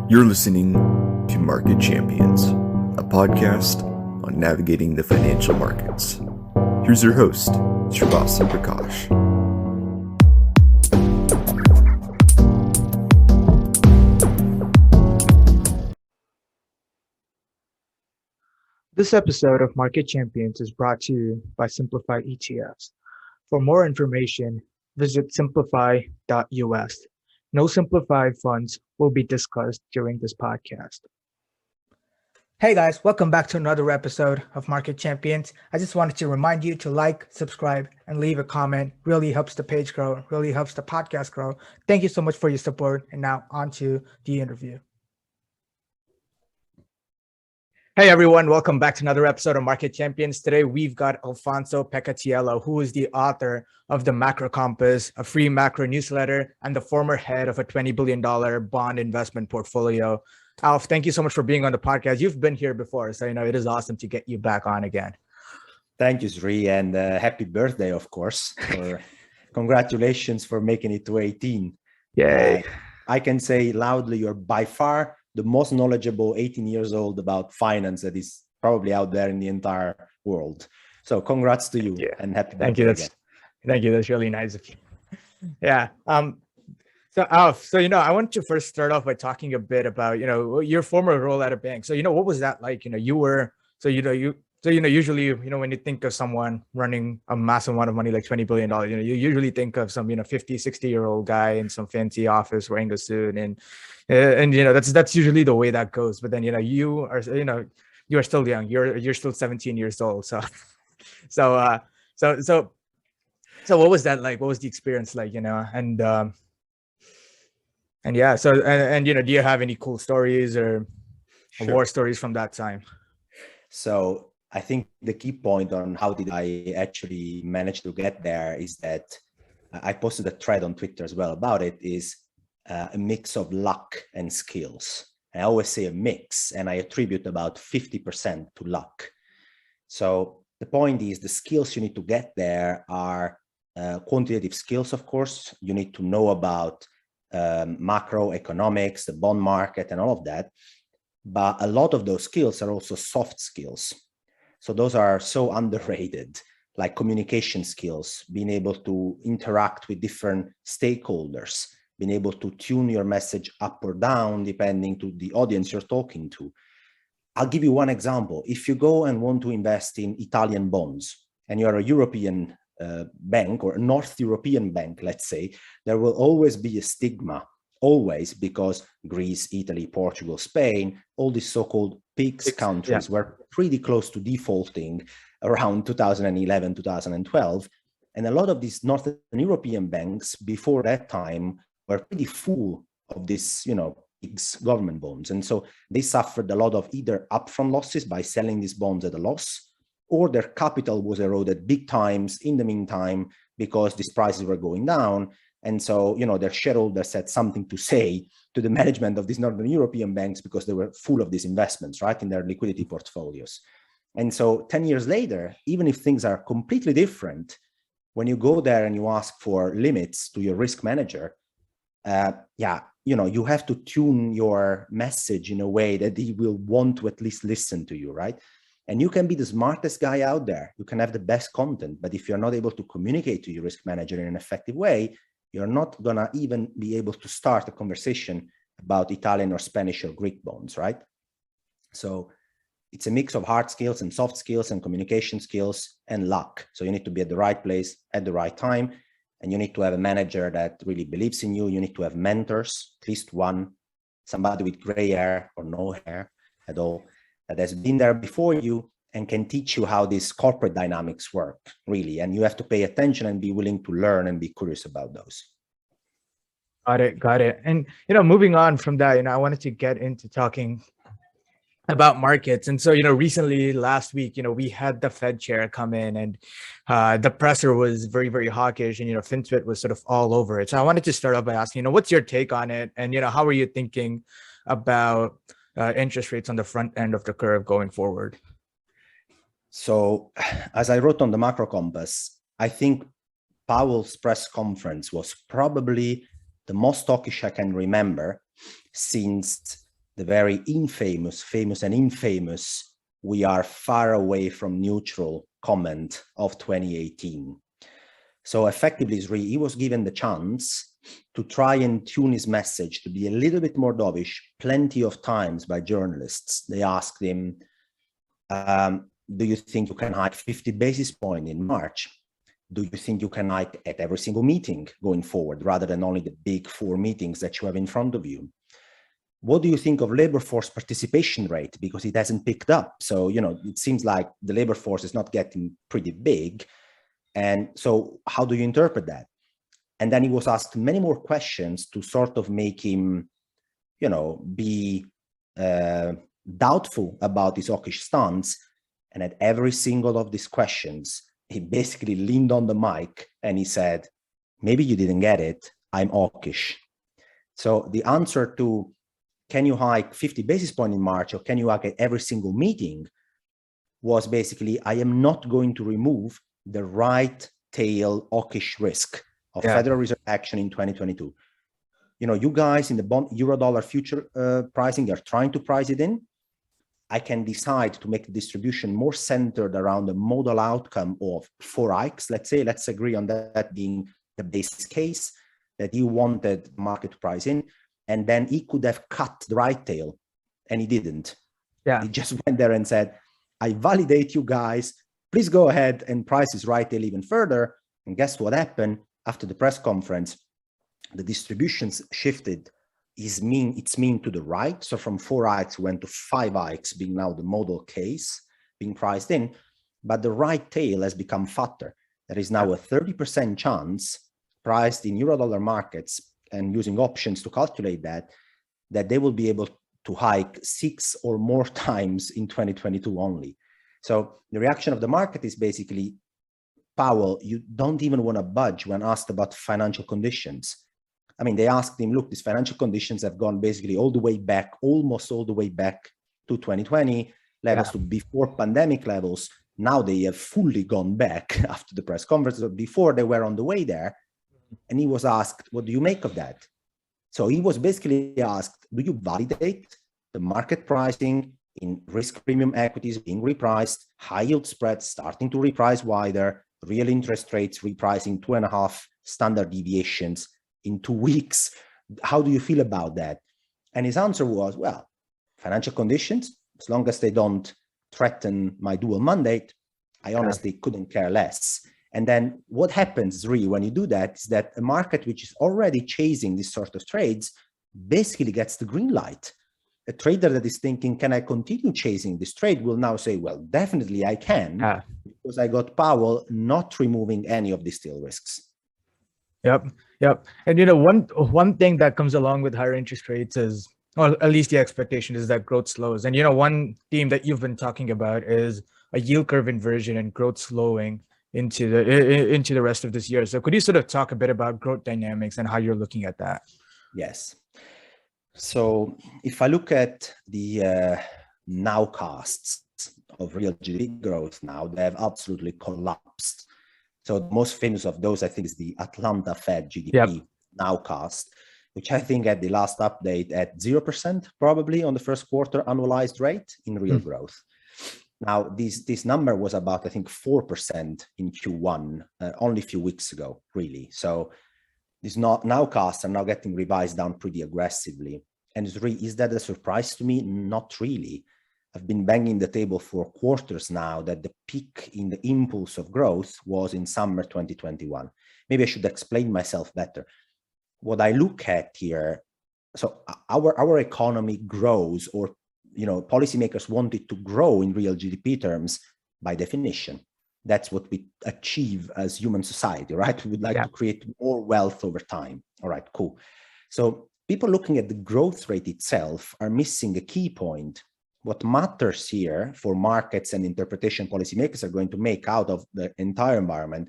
You're listening to Market Champions, a podcast on navigating the financial markets. Here's your host, Srivatsan Prakash. This episode of Market Champions is brought to you by Simplify ETFs. For more information, visit simplify.us. No simplified funds will be discussed during this podcast. Hey guys, welcome back to another episode of Market Champions. I just wanted to remind you to like, subscribe, and leave a comment. Really helps the page grow, really helps the podcast grow. Thank you so much for your support. And now on to the interview. Hey everyone, welcome back to another episode of Market Champions. Today we've got Alfonso Peccatiello, who is the author of the Macro Compass, a free macro newsletter, and the former head of a $20 billion bond investment portfolio. Alf, thank you so much for being on the podcast. You've been here before, so it is awesome to get you back on again. Thank you, Sri, and happy birthday, of course. Congratulations for making it to 18. Yay. I can say loudly, you're by far the most knowledgeable 18 years old about finance that is probably out there in the entire world. So congrats to you and happy birthday again. Thank you. That's really nice of you. Yeah. So Alf, I want to first start off by talking a bit about, your former role at a bank. So, what was that like? Usually, when you think of someone running a massive amount of money, like $20 billion, you usually think of some, 50, 60-year-old guy in some fancy office wearing a suit. And that's usually the way that goes. But then, you are still young. You're still 17 years old. So what was that like? What was the experience like, do you have any cool stories or war stories from that time? So I think the key point on how did I actually manage to get there is that I posted a thread on Twitter as well about it, is a mix of luck and skills. I always say a mix, and I attribute about 50% to luck. So the point is the skills you need to get there are quantitative skills, of course. You need to know about macroeconomics, the bond market, and all of that. But a lot of those skills are also soft skills. So those are so underrated, like communication skills, being able to interact with different stakeholders, being able to tune your message up or down depending to the audience you're talking to. I'll give you one example. If you go and want to invest in Italian bonds and you're a European bank or a North European bank, let's say, there will always be a stigma, always, because Greece, Italy, Portugal, Spain, all these so-called PIGS countries were pretty close to defaulting around 2011, 2012. And a lot of these Northern European banks before that time were pretty full of this, PIGS government bonds. And so they suffered a lot of either upfront losses by selling these bonds at a loss, or their capital was eroded big times in the meantime because these prices were going down. And so, their shareholders had something to say to the management of these Northern European banks because they were full of these investments, right, in their liquidity portfolios. And so 10 years later, even if things are completely different, when you go there and you ask for limits to your risk manager, you have to tune your message in a way that he will want to at least listen to you, right? And you can be the smartest guy out there. You can have the best content, but if you're not able to communicate to your risk manager in an effective way, you're not going to even be able to start a conversation about Italian or Spanish or Greek bonds, right? So it's a mix of hard skills and soft skills and communication skills and luck. So you need to be at the right place at the right time. And you need to have a manager that really believes in you. You need to have mentors, at least one, somebody with gray hair or no hair at all, that has been there before you and can teach you how these corporate dynamics work, really. And you have to pay attention and be willing to learn and be curious about those. Got it. And, moving on from that, I wanted to get into talking about markets. And so, recently last week, we had the Fed chair come in and the presser was very, very hawkish and, FinTwit was sort of all over it. So I wanted to start off by asking, what's your take on it? And, how are you thinking about interest rates on the front end of the curve going forward? So as I wrote on the Macro Compass, I think Powell's press conference was probably the most hawkish I can remember since the very famous and infamous, we are far away from neutral comment of 2018. So effectively, he was given the chance to try and tune his message to be a little bit more dovish. Plenty of times by journalists, they asked him, do you think you can hike 50 basis points in March? Do you think you can hike at every single meeting going forward, rather than only the big 4 meetings that you have in front of you? What do you think of labor force participation rate? Because it hasn't picked up. So, it seems like the labor force is not getting pretty big. And so how do you interpret that? And then he was asked many more questions to sort of make him, be doubtful about his hawkish stance. And at every single of these questions, he basically leaned on the mic and he said, maybe you didn't get it, I'm hawkish. So the answer to, can you hike 50 basis points in March, or can you hike at every single meeting, was basically, I am not going to remove the right tail hawkish risk of Federal Reserve action in 2022. You guys in the bond euro-dollar future pricing are trying to price it in. I can decide to make the distribution more centered around the modal outcome of 4 hikes. Let's agree on that being the base case that he wanted the market to price in. And then he could have cut the right tail, and he didn't. He just went there and said, I validate you guys. Please go ahead and price this right tail even further. And guess what happened? After the press conference, the distributions shifted its mean to the right. So from 4 hikes went to 5 hikes, being now the model case being priced in. But the right tail has become fatter. There is now a 30% chance priced in euro-dollar markets, and using options to calculate that they will be able to hike 6 or more times in 2022 only. So the reaction of the market is basically, Powell, you don't even want to budge when asked about financial conditions. I mean, they asked him, look, these financial conditions have gone basically all the way back, almost all the way back to 2020 levels, to before pandemic levels. Now they have fully gone back after the press conference. Before they were on the way there. And he was asked, what do you make of that? So he was basically asked, do you validate the market pricing in risk premium equities being repriced, high yield spreads starting to reprice wider, real interest rates repricing 2.5 standard deviations in 2 weeks? How do you feel about that? And his answer was, well, financial conditions, as long as they don't threaten my dual mandate, I honestly couldn't care less. And then what happens really when you do that is that a market which is already chasing this sort of trades basically gets the green light. A trader that is thinking, can I continue chasing this trade, will now say, well, definitely I can, because I got Powell not removing any of these tail risks. Yep. And one thing that comes along with higher interest rates is, or at least the expectation is, that growth slows. And one theme that you've been talking about is a yield curve inversion and growth slowing into the rest of this year. So could you sort of talk a bit about growth dynamics and how you're looking at that? Yes. So if I look at the nowcasts of real GDP growth now, they have absolutely collapsed. So the most famous of those, I think, is the Atlanta Fed GDP nowcast, which I think at the last update at 0% probably on the first quarter annualized rate in real growth. Now, this number was about, I think, 4% in Q1, only a few weeks ago, really. So these nowcasts are now getting revised down pretty aggressively. And is that a surprise to me? Not really. I've been banging the table for quarters now that the peak in the impulse of growth was in summer 2021. Maybe I should explain myself better. What I look at here, so our economy grows, or policymakers want it to grow in real GDP terms by definition. That's what we achieve as human society, right? We would like to create more wealth over time. All right, cool. So people looking at the growth rate itself are missing a key point. What matters here for markets and interpretation policymakers are going to make out of the entire environment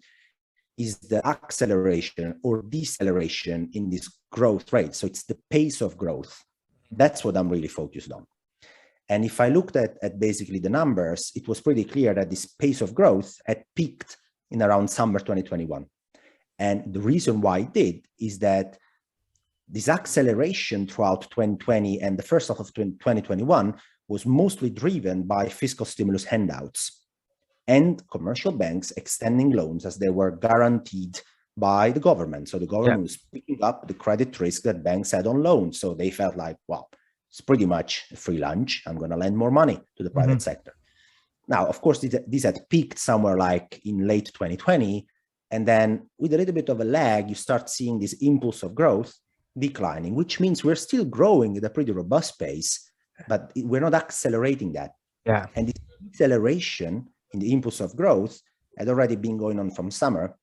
is the acceleration or deceleration in this growth rate. So it's the pace of growth. That's what I'm really focused on. And if I looked at basically the numbers, it was pretty clear that this pace of growth had peaked in around summer 2021. And the reason why it did is that this acceleration throughout 2020 and the first half of 2021 was mostly driven by fiscal stimulus handouts and commercial banks extending loans as they were guaranteed by the government. So the government was picking up the credit risk that banks had on loans. So they felt like, well, it's pretty much a free lunch. I'm going to lend more money to the private sector. Now, of course, these had peaked somewhere like in late 2020. And then with a little bit of a lag, you start seeing this impulse of growth declining, which means we're still growing at a pretty robust pace, but we're not accelerating that. Yeah. And this acceleration in the impulse of growth had already been going on from summer.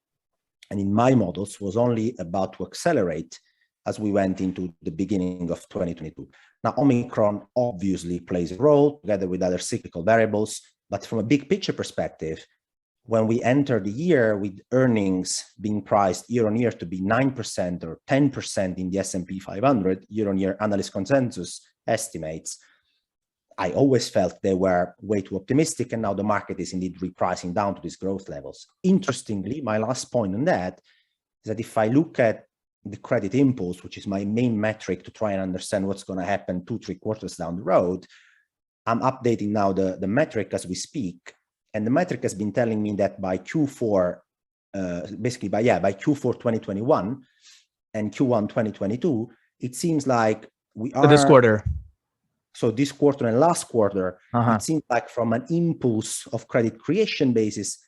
And in my models was only about to accelerate as we went into the beginning of 2022. Now, Omicron obviously plays a role together with other cyclical variables, but from a big picture perspective, when we enter the year with earnings being priced year on year to be 9% or 10% in the S&P 500, year on year analyst consensus estimates, I always felt they were way too optimistic, and now the market is indeed repricing down to these growth levels. Interestingly, my last point on that is that if I look at the credit impulse, which is my main metric to try and understand what's going to happen 2-3 quarters down the road, I'm updating now the metric as we speak. And the metric has been telling me that by Q4, by Q4 2021 and Q1 2022, it seems like we are... this quarter. So this quarter and last quarter, it seems like from an impulse of credit creation basis,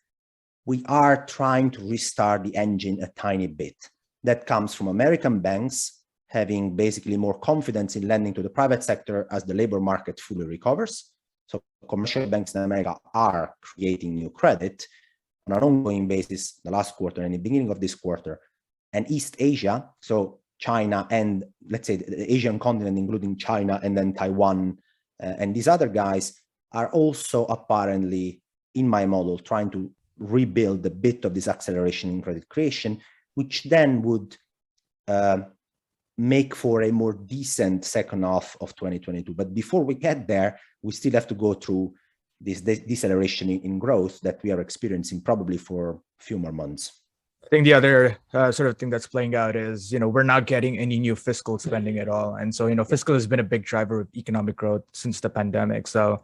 we are trying to restart the engine a tiny bit. That comes from American banks having basically more confidence in lending to the private sector as the labor market fully recovers. So commercial banks in America are creating new credit on an ongoing basis, the last quarter and the beginning of this quarter. And East Asia, so China and let's say the Asian continent, including China and then Taiwan and these other guys, are also apparently, in my model, trying to rebuild a bit of this acceleration in credit creation, which then would make for a more decent second half of 2022. But before we get there, we still have to go through this deceleration in growth that we are experiencing probably for a few more months. I think the other sort of thing that's playing out is, we're not getting any new fiscal spending at all. And so, fiscal has been a big driver of economic growth since the pandemic. So,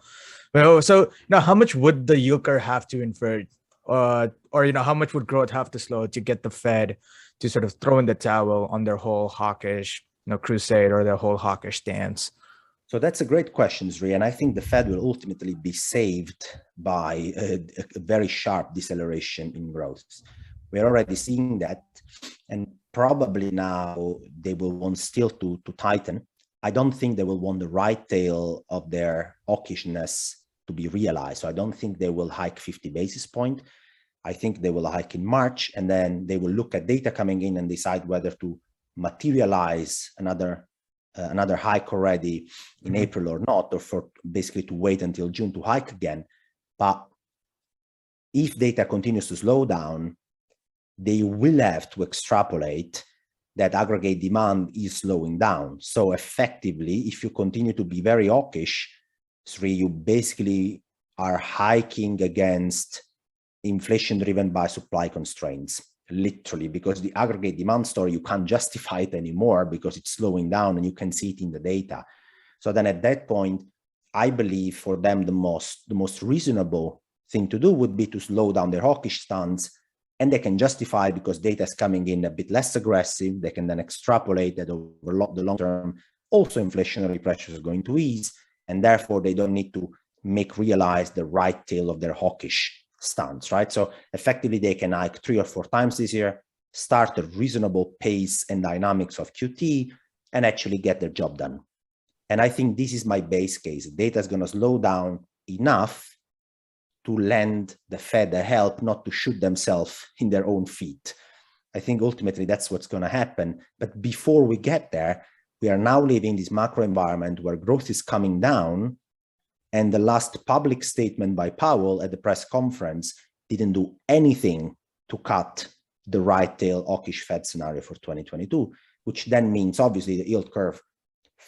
how much would the yield curve have to invert? Or how much would growth have to slow to get the Fed to sort of throw in the towel on their whole hawkish, crusade or their whole hawkish stance? So that's a great question, Sri, and I think the Fed will ultimately be saved by a very sharp deceleration in growth. We're already seeing that, and probably now they will want still to tighten. I don't think they will want the right tail of their hawkishness to be realized. So I don't think they will hike 50 basis points. I think they will hike in March, and then they will look at data coming in and decide whether to materialize another hike already in April or not, or for basically to wait until June to hike again. But if data continues to slow down, they will have to extrapolate that aggregate demand is slowing down. So effectively, if you continue to be very hawkish, Sri, you basically are hiking against inflation driven by supply constraints, literally, because the aggregate demand story, you can't justify it anymore because it's slowing down and you can see it in the data. So then at that point, I believe for them, the most reasonable thing to do would be to slow down their hawkish stance. And they can justify because data is coming in a bit less aggressive. They can then extrapolate that over the long term. Also, inflationary pressures are going to ease, and therefore they don't need to realize the right tail of their hawkish stance, right? So effectively, they can hike 3 or 4 times this year, start a reasonable pace and dynamics of QT, and actually get their job done. And I think this is my base case. Data is going to slow down enough to lend the Fed a help not to shoot themselves in their own feet. I think ultimately that's what's going to happen. But before we get there, we are now living this macro environment where growth is coming down. And the last public statement by Powell at the press conference didn't do anything to cut the right tail hawkish Fed scenario for 2022, which then means obviously the yield curve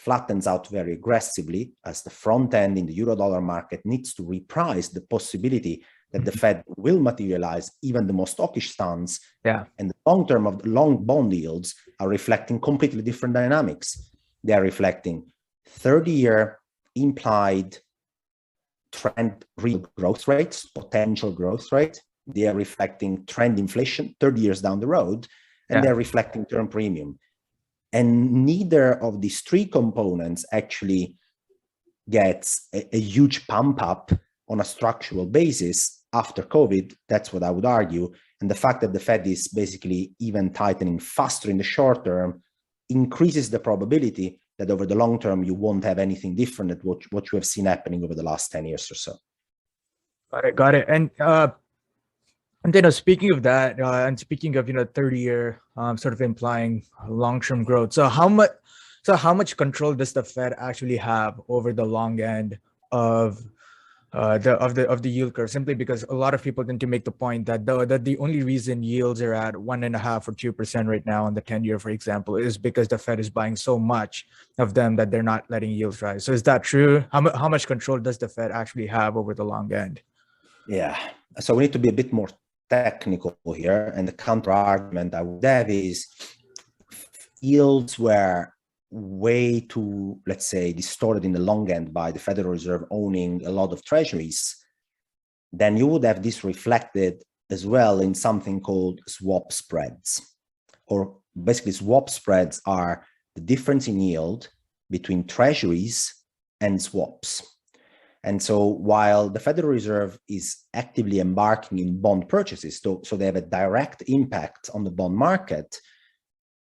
flattens out very aggressively as the front end in the euro-dollar market needs to reprice the possibility that the Fed will materialize even the most hawkish stance. Yeah. And the long term of the long bond yields are reflecting completely different dynamics. They are reflecting 30-year implied trend real growth rates, potential growth rate. They are reflecting trend inflation 30 years down the road, and they're reflecting term premium. And neither of these three components actually gets a huge pump up on a structural basis after COVID. That's what I would argue. And the fact that the Fed is basically even tightening faster in the short term increases the probability that over the long term, you won't have anything different than what you have seen happening over the last 10 years or so. Got it. And speaking of that, and speaking of 30-year sort of implying long-term growth. So how much control does the Fed actually have over the long end of the yield curve? Simply because a lot of people tend to make the point that the only reason yields are at 1.5% or 2% right now on the 10-year, for example, is because the Fed is buying so much of them that they're not letting yields rise. So is that true? How much control does the Fed actually have over the long end? Yeah, so we need to be a bit more technical here, and the counter argument I would have is yields were way too, let's say, distorted in the long end by the Federal Reserve owning a lot of treasuries, then you would have this reflected as well in something called swap spreads. Or basically, swap spreads are the difference in yield between treasuries and swaps. And so while the Federal Reserve is actively embarking in bond purchases, so they have a direct impact on the bond market,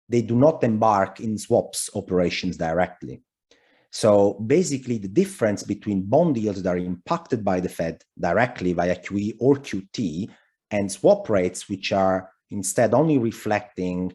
they do not embark in swaps operations directly. So basically, the difference between bond yields that are impacted by the Fed directly via QE or QT and swap rates, which are instead only reflecting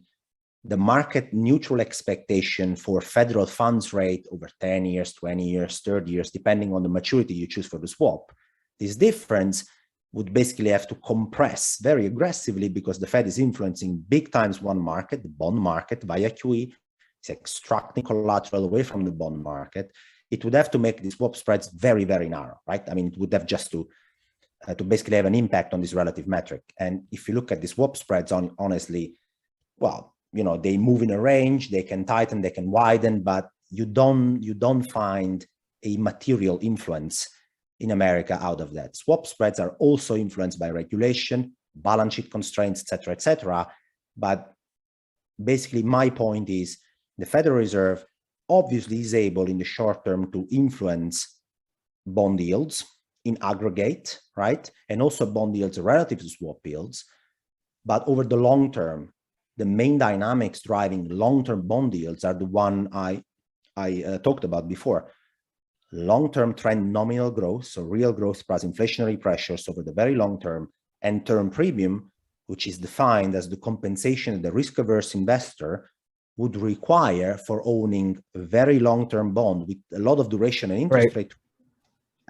the market neutral expectation for federal funds rate over 10 years, 20 years, 30 years, depending on the maturity you choose for the swap. This difference would basically have to compress very aggressively because the Fed is influencing big times one market, the bond market, via QE. It's extracting collateral away from the bond market. It would have to make the swap spreads very, very narrow, right? I mean, it would have just to basically have an impact on this relative metric. And if you look at the swap spreads, honestly, well, they move in a range, they can tighten, they can widen, but you don't find a material influence in America out of that. Swap spreads are also influenced by regulation, balance sheet constraints, et cetera. But basically, my point is the Federal Reserve obviously is able in the short term to influence bond yields in aggregate, right? And also bond yields relative to swap yields. But over the long term, the main dynamics driving long-term bond yields are the one I talked about before. Long-term trend nominal growth, so real growth plus inflationary pressures over the very long term, and term premium, which is defined as the compensation that the risk-averse investor would require for owning a very long-term bond with a lot of duration and interest rate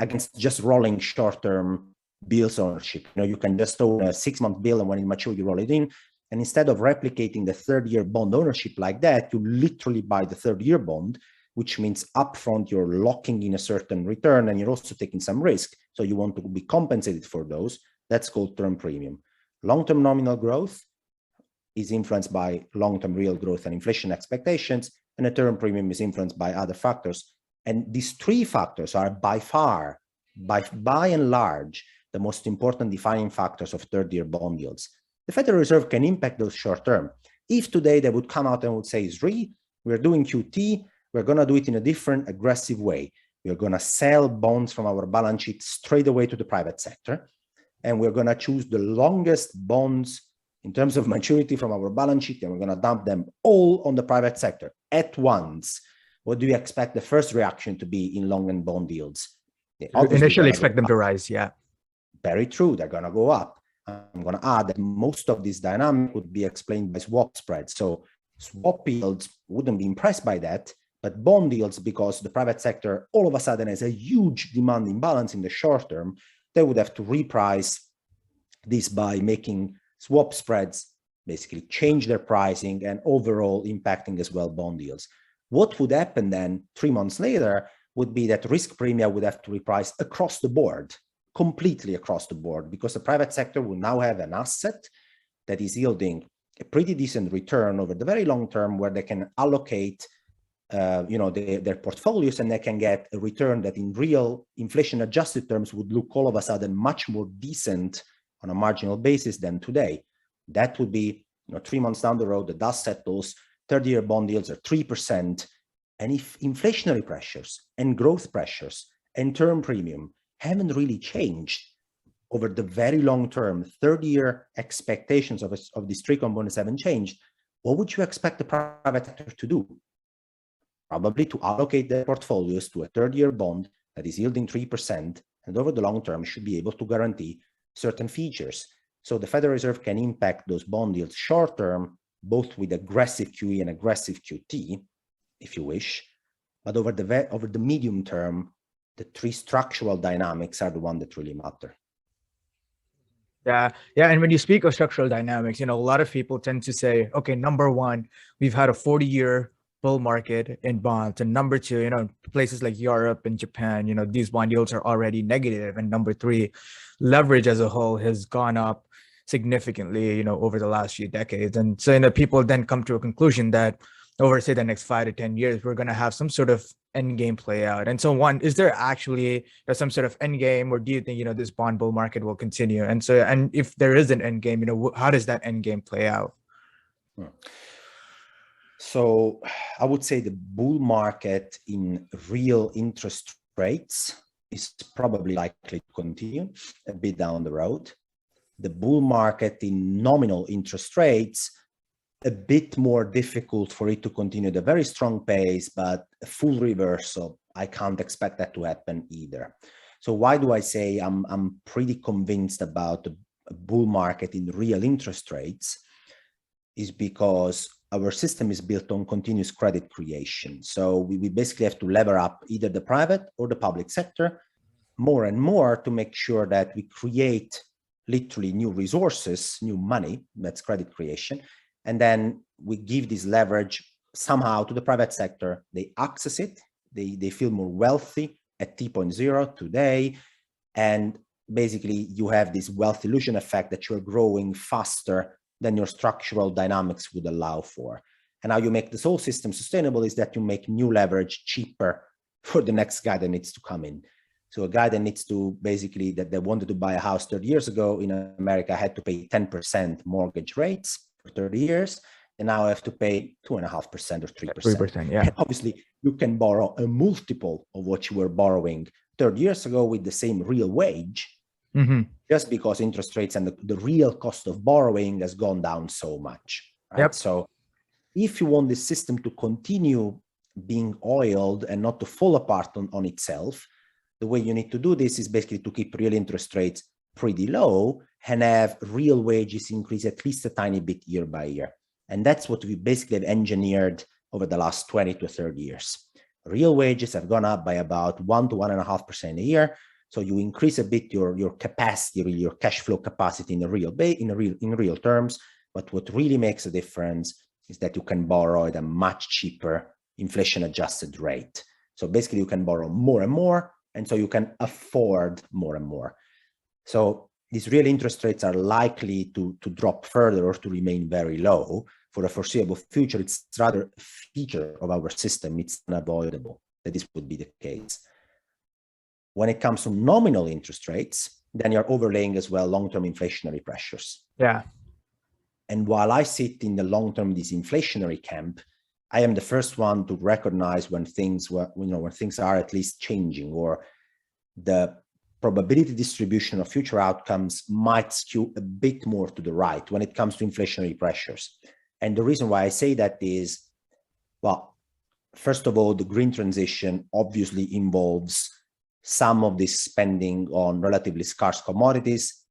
against just rolling short-term bills ownership. You can just own a 6-month bill, and when it matures, you roll it in. And instead of replicating the third-year bond ownership like that, you literally buy the third-year bond, which means upfront you're locking in a certain return and you're also taking some risk. So you want to be compensated for those. That's called term premium. Long-term nominal growth is influenced by long-term real growth and inflation expectations, and a term premium is influenced by other factors. And these three factors are by far, by and large, the most important defining factors of third-year bond yields. The Federal Reserve can impact those short term. If today they would come out and would say, Sri, we're doing QT, we're going to do it in a different, aggressive way. We're going to sell bonds from our balance sheet straight away to the private sector. And we're going to choose the longest bonds in terms of maturity from our balance sheet, and we're going to dump them all on the private sector at once. What do you expect the first reaction to be in long and bond yields? Initially expect them to rise, yeah. Very true, they're going to go up. I'm going to add that most of this dynamic would be explained by swap spreads. So swap yields wouldn't be impressed by that, but bond yields, because the private sector all of a sudden has a huge demand imbalance in the short term, they would have to reprice this by making swap spreads basically change their pricing and overall impacting as well bond yields. What would happen then 3 months later would be that risk premia would have to reprice across the board, completely across the board, because the private sector will now have an asset that is yielding a pretty decent return over the very long term, where they can allocate their portfolios, and they can get a return that in real inflation adjusted terms would look all of a sudden much more decent on a marginal basis than today. That would be 3 months down the road, the dust settles, 30-year bond yields are 3%. And if inflationary pressures and growth pressures and term premium haven't really changed over the very long term, 30-year expectations of these three components haven't changed, what would you expect the private sector to do? Probably to allocate their portfolios to a 30-year bond that is yielding 3%, and over the long term should be able to guarantee certain features. So the Federal Reserve can impact those bond yields short term, both with aggressive QE and aggressive QT, if you wish, but over the medium term, the three structural dynamics are the one that really matter. Yeah. And when you speak of structural dynamics, a lot of people tend to say, okay, number one, we've had a 40-year bull market in bonds. And number two, places like Europe and Japan, these bond yields are already negative. And number three, leverage as a whole has gone up significantly, over the last few decades. And so, people then come to a conclusion that over, say, the next 5 to 10 years, we're going to have some sort of end game play out. And so is there actually some sort of end game, or do you think, this bond bull market will continue? And so, and if there is an end game, how does that end game play out? So I would say the bull market in real interest rates is probably likely to continue a bit down the road. The bull market in nominal interest rates, a bit more difficult for it to continue at a very strong pace, but a full reversal, I can't expect that to happen either. So why do I say I'm pretty convinced about a bull market in real interest rates? Is because our system is built on continuous credit creation. So we basically have to lever up either the private or the public sector more and more to make sure that we create literally new resources, new money, that's credit creation. And then we give this leverage somehow to the private sector. They access it, they feel more wealthy at T.0 today. And basically you have this wealth illusion effect that you're growing faster than your structural dynamics would allow for. And how you make this whole system sustainable is that you make new leverage cheaper for the next guy that needs to come in. So a guy that needs to basically, that they wanted to buy a house 30 years ago in America had to pay 10% mortgage rates for 30 years. And now I have to pay 2.5% or 3%. 3%, yeah. And obviously, you can borrow a multiple of what you were borrowing 30 years ago with the same real wage, just because interest rates and the real cost of borrowing has gone down so much. Right? Yep. So if you want the system to continue being oiled and not to fall apart on itself, the way you need to do this is basically to keep real interest rates pretty low and have real wages increase at least a tiny bit year by year. And that's what we basically have engineered over the last 20 to 30 years. Real wages have gone up by about 1 to 1.5% a year. So you increase a bit your capacity, your cash flow capacity in real terms. But what really makes a difference is that you can borrow at a much cheaper inflation adjusted rate. So basically you can borrow more and more, and so you can afford more and more. So these real interest rates are likely to drop further or to remain very low for the foreseeable future. It's rather a feature of our system. It's unavoidable that this would be the case. When it comes to nominal interest rates, then you're overlaying as well long-term inflationary pressures. Yeah. And while I sit in the long-term disinflationary camp, I am the first one to recognize when things are at least changing, or the probability distribution of future outcomes might skew a bit more to the right when it comes to inflationary pressures. And the reason why I say that is, well, first of all, the green transition obviously involves some of this spending on relatively scarce commodities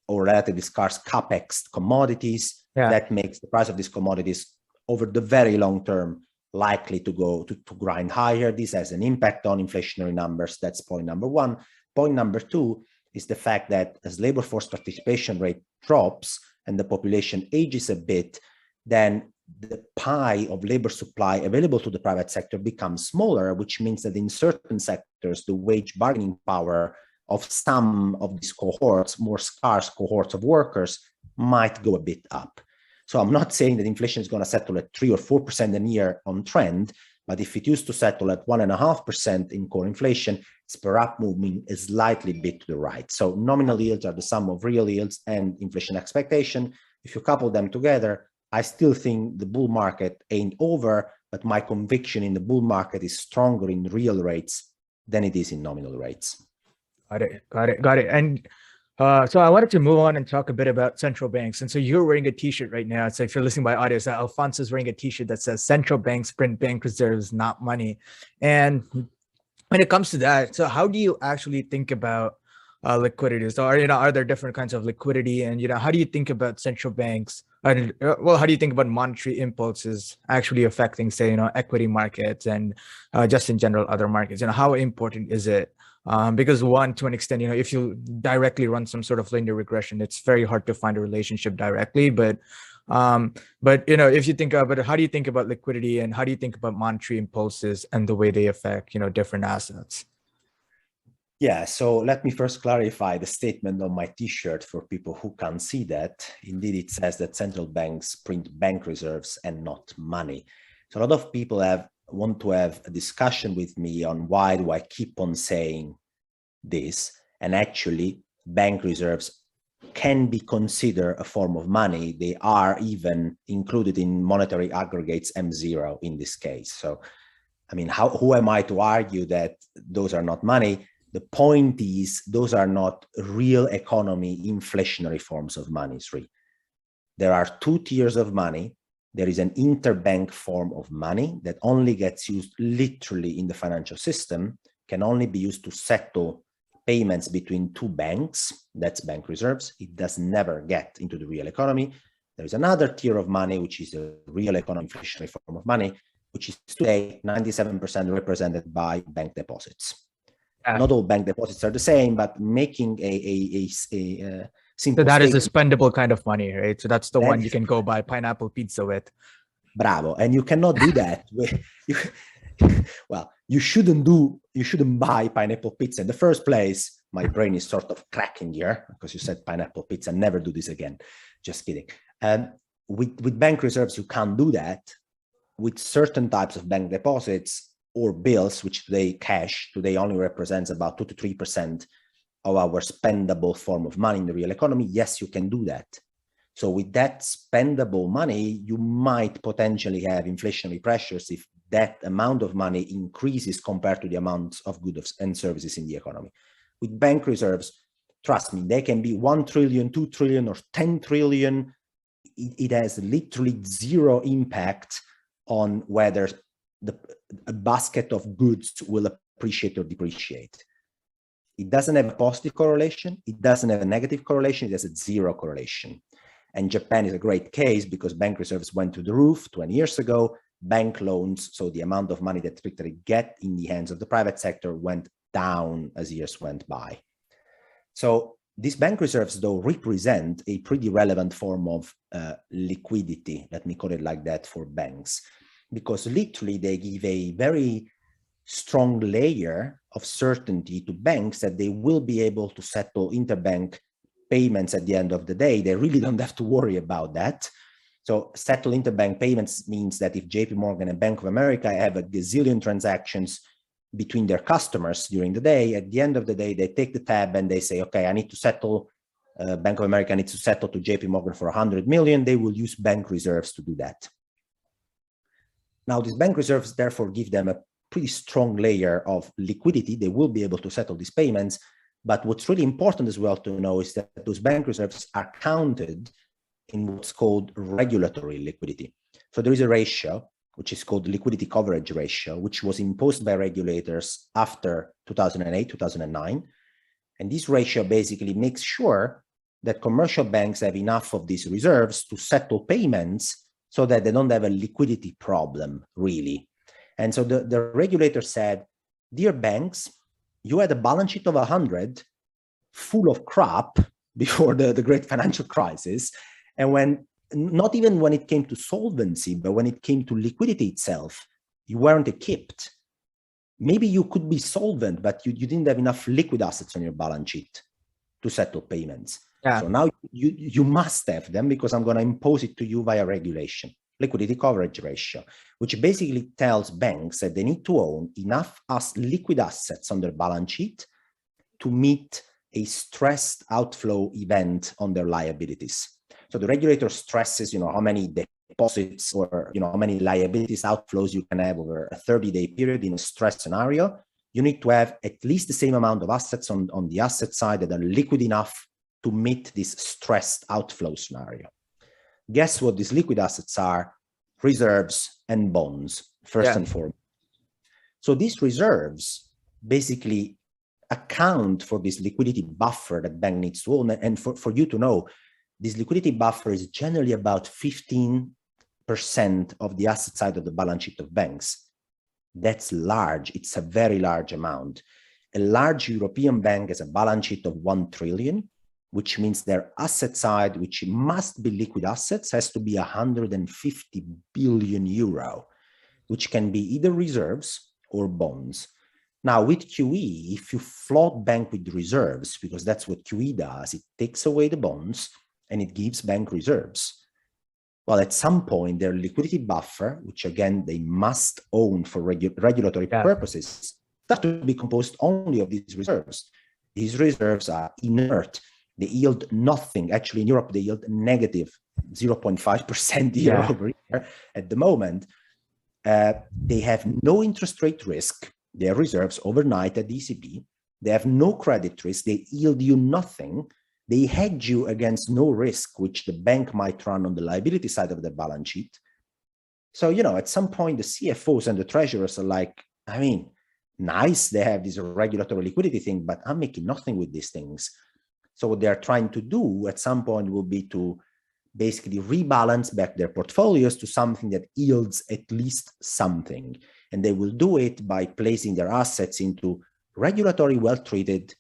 or relatively scarce capex commodities. Yeah. That makes the price of these commodities over the very long term likely to go to grind higher. This has an impact on inflationary numbers. That's point number one. Point number two is the fact that as labor force participation rate drops and the population ages a bit, then the pie of labor supply available to the private sector becomes smaller, which means that in certain sectors, the wage bargaining power of some of these cohorts, more scarce cohorts of workers, might go a bit up. So I'm not saying that inflation is going to settle at 3 or 4% a year on trend, but if it used to settle at 1.5% in core inflation, it's perhaps moving a slightly bit to the right. So nominal yields are the sum of real yields and inflation expectation. If you couple them together, I still think the bull market ain't over, but my conviction in the bull market is stronger in real rates than it is in nominal rates. Got it. And so I wanted to move on and talk a bit about central banks. And so you're wearing a T-shirt right now. So if you're listening by audio, so Alfonso is wearing a T-shirt that says "Central banks print bank reserves, not money." And when it comes to that, so how do you actually think about liquidity? So are there different kinds of liquidity, and how do you think about central banks? How do you think about monetary impulses actually affecting, say, equity markets and just in general other markets? How important is it? Because one, to an extent, if you directly run some sort of linear regression, it's very hard to find a relationship directly. But if you think about it, how do you think about liquidity, and how do you think about monetary impulses and the way they affect, different assets? Yeah, so let me first clarify the statement on my T-shirt for people who can't see that. Indeed, it says that central banks print bank reserves and not money. So a lot of people want to have a discussion with me on why do I keep on saying this, and actually bank reserves can be considered a form of money. They are even included in monetary aggregates M0 in this case. So, I mean, who am I to argue that those are not money? The point is, those are not real economy inflationary forms of money. There are two tiers of money. There is an interbank form of money that only gets used literally in the financial system, can only be used to settle payments between two banks. That's bank reserves. It does never get into the real economy. There is another tier of money, which is the real economy inflationary form of money, which is today 97% represented by bank deposits. Not all bank deposits are the same, but making a simple. So that is a spendable kind of money, right? So that's the one you can go buy pineapple pizza with. Bravo. And you cannot do that. Well, you shouldn't buy pineapple pizza in the first place. My brain is sort of cracking here because you said pineapple pizza. Never do this again. Just kidding. With bank reserves, you can't do that. With certain types of bank deposits or bills, which today only represents about 2 to 3% of our spendable form of money in the real economy. Yes, you can do that. So with that spendable money, you might potentially have inflationary pressures if that amount of money increases compared to the amount of goods and services in the economy. With bank reserves, trust me, they can be 1 trillion, 2 trillion, or 10 trillion. It has literally zero impact on whether a basket of goods will appreciate or depreciate. It doesn't have a positive correlation. It doesn't have a negative correlation. It has a zero correlation. And Japan is a great case because bank reserves went to the roof 20 years ago. Bank loans, so the amount of money that typically get in the hands of the private sector, went down as years went by. So these bank reserves, though, represent a pretty relevant form of liquidity, let me call it like that, for banks, because literally they give a very strong layer of certainty to banks that they will be able to settle interbank payments at the end of the day. They really don't have to worry about that. So settle interbank payments means that if JP Morgan and Bank of America have a gazillion transactions between their customers during the day, at the end of the day, they take the tab and they say, okay, I need to settle, Bank of America needs to settle to JP Morgan for 100 million. They will use bank reserves to do that. Now, these bank reserves therefore give them a pretty strong layer of liquidity. They will be able to settle these payments. But what's really important as well to know is that those bank reserves are counted in what's called regulatory liquidity. So there is a ratio, which is called the liquidity coverage ratio, which was imposed by regulators after 2008, 2009. And this ratio basically makes sure that commercial banks have enough of these reserves to settle payments so that they don't have a liquidity problem, really. And so the regulator said, dear banks, you had a balance sheet of 100 full of crap before the great financial crisis. And when not even when it came to solvency, but when it came to liquidity itself, you weren't equipped. Maybe you could be solvent, but you didn't have enough liquid assets on your balance sheet to settle payments. Yeah. So now you must have them, because I'm going to impose it to you via regulation, liquidity coverage ratio, which basically tells banks that they need to own enough liquid assets on their balance sheet to meet a stressed outflow event on their liabilities. So the regulator stresses, how many deposits or, how many liabilities outflows you can have over a 30-day period in a stress scenario. You need to have at least the same amount of assets on the asset side that are liquid enough to meet this stressed outflow scenario. Guess what these liquid assets are? Reserves and bonds, first and foremost. So these reserves basically account for this liquidity buffer that bank needs to own. And for you to know, this liquidity buffer is generally about 15% of the asset side of the balance sheet of banks. That's large. It's a very large amount. A large European bank has a balance sheet of 1 trillion, which means their asset side, which must be liquid assets, has to be 150 billion euro, which can be either reserves or bonds. Now, with QE, if you float bank with reserves, because that's what QE does, it takes away the bonds and it gives bank reserves. Well, at some point, their liquidity buffer, which again, they must own for regulatory purposes, start to be composed only of these reserves. These reserves are inert. They yield nothing. Actually, in Europe, they yield negative 0.5% year over year at the moment. They have no interest rate risk. Their reserves overnight at the ECB. They have no credit risk. They yield you nothing. They hedge you against no risk, which the bank might run on the liability side of their balance sheet. So, at some point, the CFOs and the treasurers are like, nice, they have this regulatory liquidity thing, but I'm making nothing with these things. So what they're trying to do at some point will be to basically rebalance back their portfolios to something that yields at least something. And they will do it by placing their assets into regulatory well-treated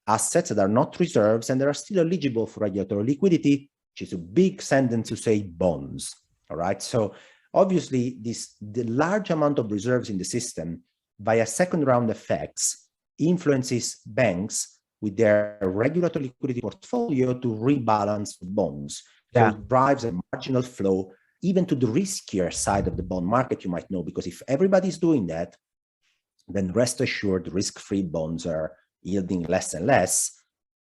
assets that are not reserves and that are still eligible for regulatory liquidity, which is a big sentence to say bonds. All right. So obviously the large amount of reserves in the system via second round effects influences banks with their regulatory liquidity portfolio to rebalance bonds. So it drives a marginal flow even to the riskier side of the bond market, you might know, because if everybody's doing that, then rest assured risk-free bonds are yielding less and less.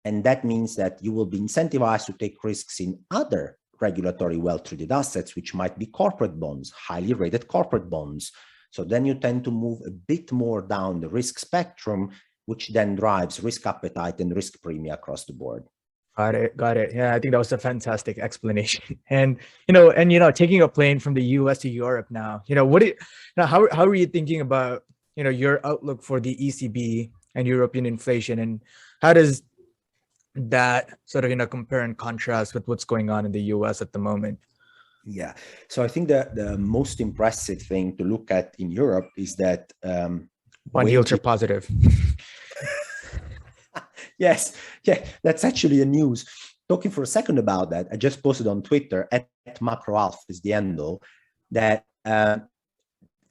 And that means that you will be incentivized to take risks in other regulatory well-treated assets, which might be corporate bonds, highly rated corporate bonds. So then you tend to move a bit more down the risk spectrum, which then drives risk appetite and risk premium across the board. Got it. Yeah, I think that was a fantastic explanation. And taking a plane from the US to Europe now, how are you thinking about your outlook for the ECB and European inflation, and how does that sort of compare and contrast with what's going on in the US at the moment? Yeah, so I think that the most impressive thing to look at in Europe is that bond yields are positive. Yes, that's actually a news. Talking for a second about that, I just posted on Twitter at MacroAlf is the handle, that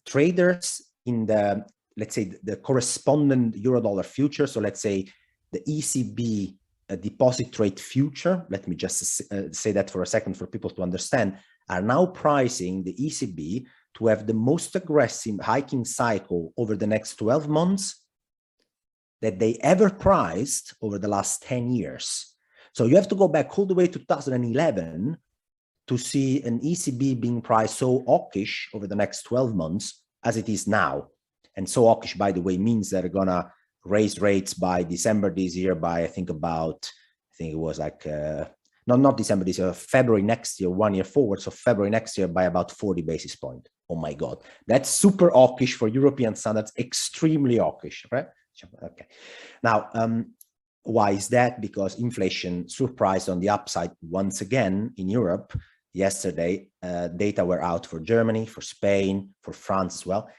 traders in the, let's say, the correspondent Eurodollar future, so let's say the ECB deposit rate future, let me just say that for a second for people to understand, are now pricing the ECB to have the most aggressive hiking cycle over the next 12 months that they ever priced over the last 10 years. So you have to go back all the way to 2011 to see an ECB being priced so hawkish over the next 12 months as it is now. And so hawkish, by the way, means that they're gonna raise rates by December this year by, I think it was like, not December this year, February next year, 1 year forward. So February next year by about 40 basis points. Oh my God, that's super hawkish for European standards, extremely hawkish, right? Okay. Now, why is that? Because inflation surprised on the upside once again in Europe. Yesterday, data were out for Germany, for Spain, for France as well.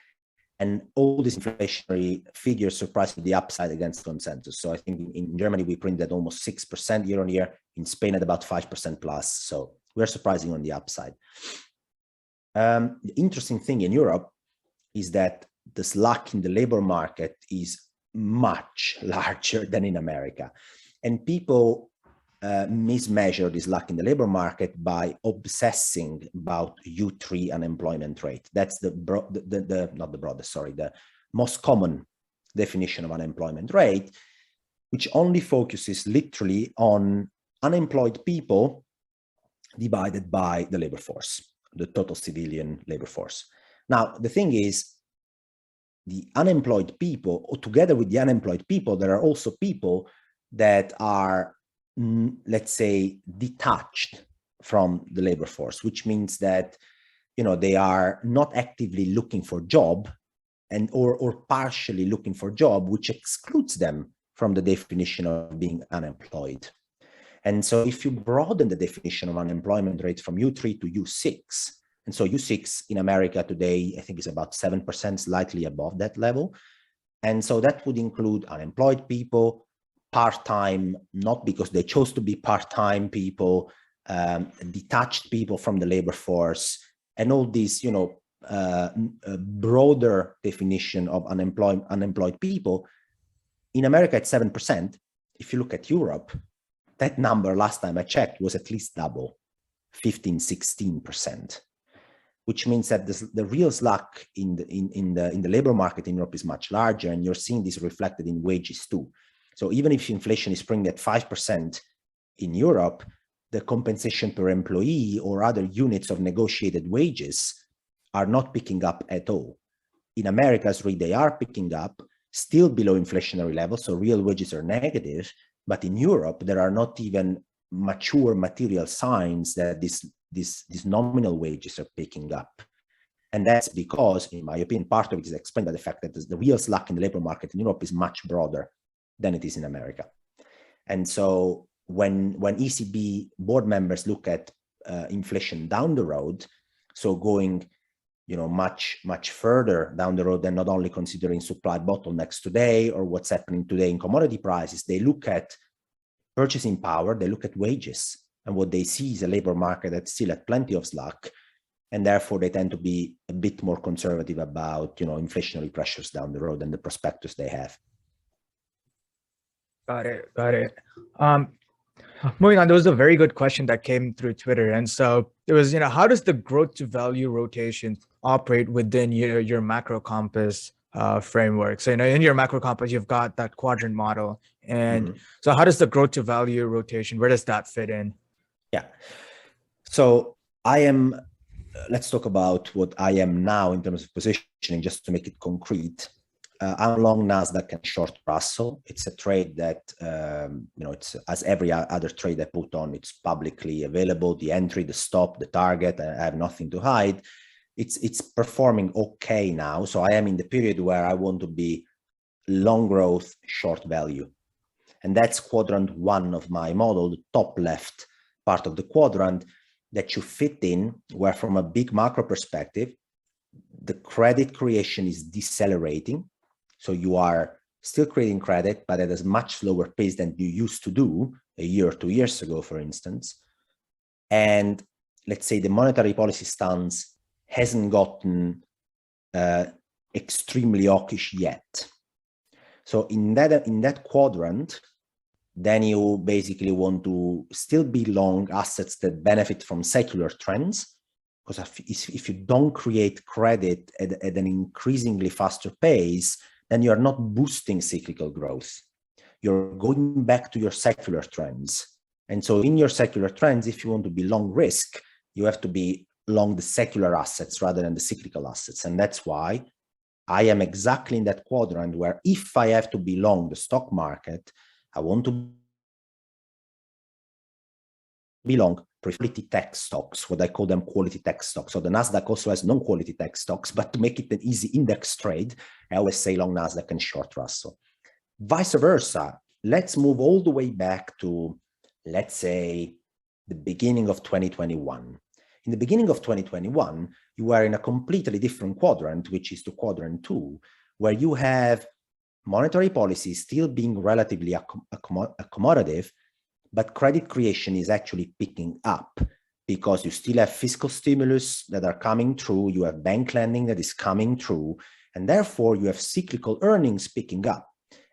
And all these inflationary figures surprised to the upside against consensus. So I think in Germany, we printed almost 6% year on year, in Spain at about 5% plus. So we're surprising on the upside. The interesting thing in Europe is that the slack in the labor market is much larger than in America. And people mismeasure this slack in the labor market by obsessing about U3 unemployment rate. That's the most common definition of unemployment rate, which only focuses literally on unemployed people divided by the labor force, the total civilian labor force. Now, the thing is, the unemployed people, or together with the unemployed people, there are also people that are, let's say, detached from the labor force, which means that, you know, they are not actively looking for job or partially looking for job, which excludes them from the definition of being unemployed. And so if you broaden the definition of unemployment rate from U3 to U6, and so U6 in America today, I think is about 7%, slightly above that level. And so that would include unemployed people, part-time, not because they chose to be part-time people, detached people from the labor force, and all these, you know, broader definition of unemployed people. In America, it's 7%. If you look at Europe, that number last time I checked was at least double, 15, 16%, which means that the real slack in the labor market in Europe is much larger, and you're seeing this reflected in wages too. So even if inflation is springing at 5% in Europe, the compensation per employee or other units of negotiated wages are not picking up at all. In America, they are picking up, still below inflationary levels, so real wages are negative. But in Europe, there are not even mature material signs that these nominal wages are picking up. And that's because, in my opinion, part of it is explained by the fact that the real slack in the labor market in Europe is much broader than it is in America. And so when ECB board members look at inflation down the road, so going, you know, much further down the road than not only considering supply bottlenecks today or what's happening today in commodity prices, they look at purchasing power, they look at wages, and what they see is a labor market that still had plenty of slack, and therefore they tend to be a bit more conservative about, you know, inflationary pressures down the road and the prospectus they have. Got it. Moving on, there was a very good question that came through Twitter. And so it was, you know, how does the growth to value rotation operate within your macro compass framework? So, you know, in your macro compass, you've got that quadrant model. And so how does the growth to value rotation, where does that fit in? Yeah. So let's talk about what I am now in terms of positioning, just to make it concrete. I'm long NASDAQ and short Russell. It's a trade that, you know, it's as every other trade I put on, it's publicly available, the entry, the stop, the target, I have nothing to hide. It's performing okay now. So I am in the period where I want to be long growth, short value. And that's quadrant 1 of my model, the top left part of the quadrant that you fit in, where from a big macro perspective, the credit creation is decelerating. So you are still creating credit, but at a much slower pace than you used to do a year or 2 years ago, for instance. And let's say the monetary policy stance hasn't gotten extremely hawkish yet. So in that quadrant, then you basically want to still be long assets that benefit from secular trends, because if you don't create credit at an increasingly faster pace, then you are not boosting cyclical growth. You're going back to your secular trends. And so in your secular trends, if you want to be long risk, you have to be long the secular assets rather than the cyclical assets. And that's why I am exactly in that quadrant where if I have to be long the stock market, I want to be long quality tech stocks, what I call them quality tech stocks. So the NASDAQ also has non-quality tech stocks, but to make it an easy index trade, I always say long NASDAQ and short Russell. Vice versa, let's move all the way back to, let's say, the beginning of 2021. In the beginning of 2021, you were in a completely different quadrant, which is the quadrant 2, where you have monetary policy still being relatively accommodative, but credit creation is actually picking up because you still have fiscal stimulus that are coming through, you have bank lending that is coming through, and therefore you have cyclical earnings picking up.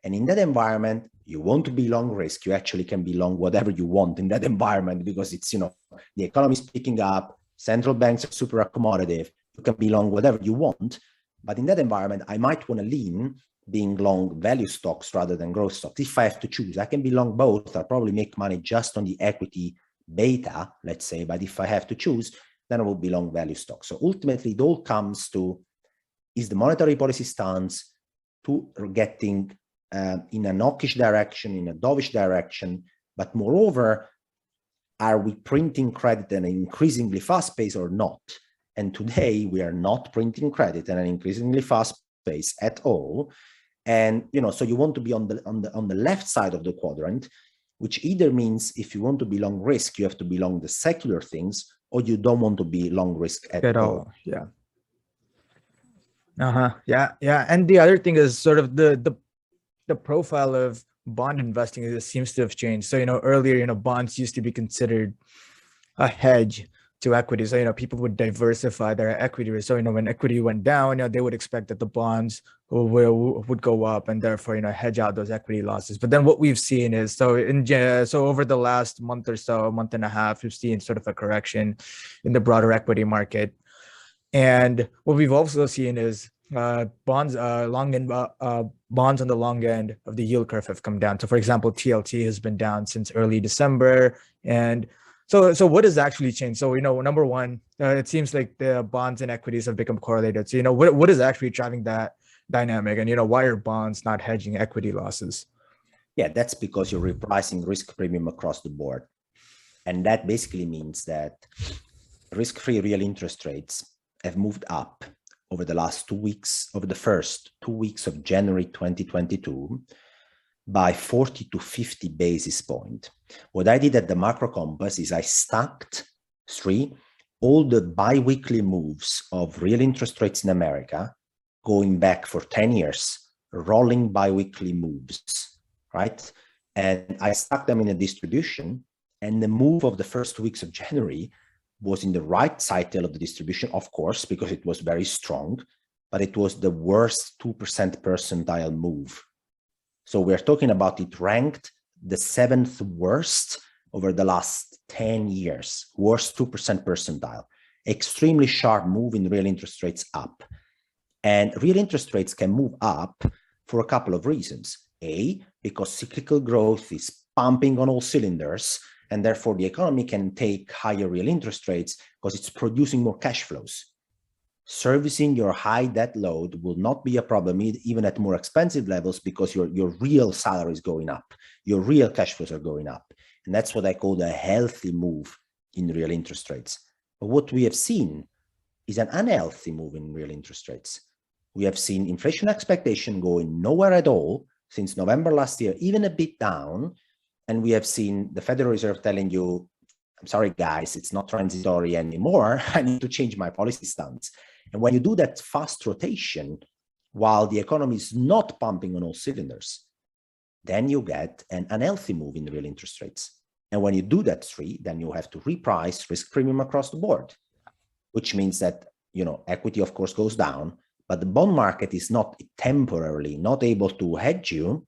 And in that environment, you want to be long risk. You actually can be long whatever you want in that environment because it's, the economy is picking up, central banks are super accommodative. You can be long whatever you want. But in that environment, I might want to lean being long value stocks rather than growth stocks. If I have to choose, I can be long both. I'll probably make money just on the equity beta, let's say. But if I have to choose, then I will be long value stocks. So ultimately, it all comes to, is the monetary policy stance to getting in a hawkish direction, in a dovish direction, but moreover, are we printing credit at an increasingly fast pace or not? And today we are not printing credit at an increasingly fast pace at all. And so you want to be on the left side of the quadrant, which either means if you want to be long risk, you have to be long the secular things, or you don't want to be long risk at all. Yeah. Yeah. And the other thing is sort of the profile of bond investing seems to have changed. So, earlier, bonds used to be considered a hedge to equity. So, people would diversify their equity risk. So, when equity went down, they would expect that the bonds would go up and therefore, hedge out those equity losses. But then what we've seen is, so over the last month or so, month and a half, we've seen sort of a correction in the broader equity market. And what we've also seen is bonds bonds on the long end of the yield curve have come down. So, for example, TLT has been down since early December. And so what has actually changed? So, number one, it seems like the bonds and equities have become correlated. So, what is actually driving that dynamic? And, why are bonds not hedging equity losses? Yeah, that's because you're repricing risk premium across the board. And that basically means that risk-free real interest rates have moved up over the last 2 weeks, over the first 2 weeks of January 2022, by 40 to 50 basis points. What I did at the macro compass is I stacked all the bi-weekly moves of real interest rates in America going back for 10 years, rolling bi-weekly moves, right? And I stacked them in a distribution, and the move of the first 2 weeks of January was in the right side tail of the distribution, of course, because it was very strong, but it was the worst 2% percentile move. So we're talking about it ranked the 7th worst over the last 10 years, worst 2% percentile. Extremely sharp move in real interest rates up. And real interest rates can move up for a couple of reasons. A, because cyclical growth is pumping on all cylinders, and therefore the economy can take higher real interest rates because it's producing more cash flows. Servicing your high debt load will not be a problem even at more expensive levels because your real salary is going up, your real cash flows are going up. And that's what I call a healthy move in real interest rates. But what we have seen is an unhealthy move in real interest rates. We have seen inflation expectation going nowhere at all since November last year, even a bit down. And we have seen the Federal Reserve telling you, I'm sorry, guys, it's not transitory anymore. I need to change my policy stance. And when you do that fast rotation, while the economy is not pumping on all cylinders, then you get an unhealthy move in real interest rates. And when you do that, then you have to reprice risk premium across the board, which means that, equity, of course, goes down, but the bond market is not temporarily not able to hedge you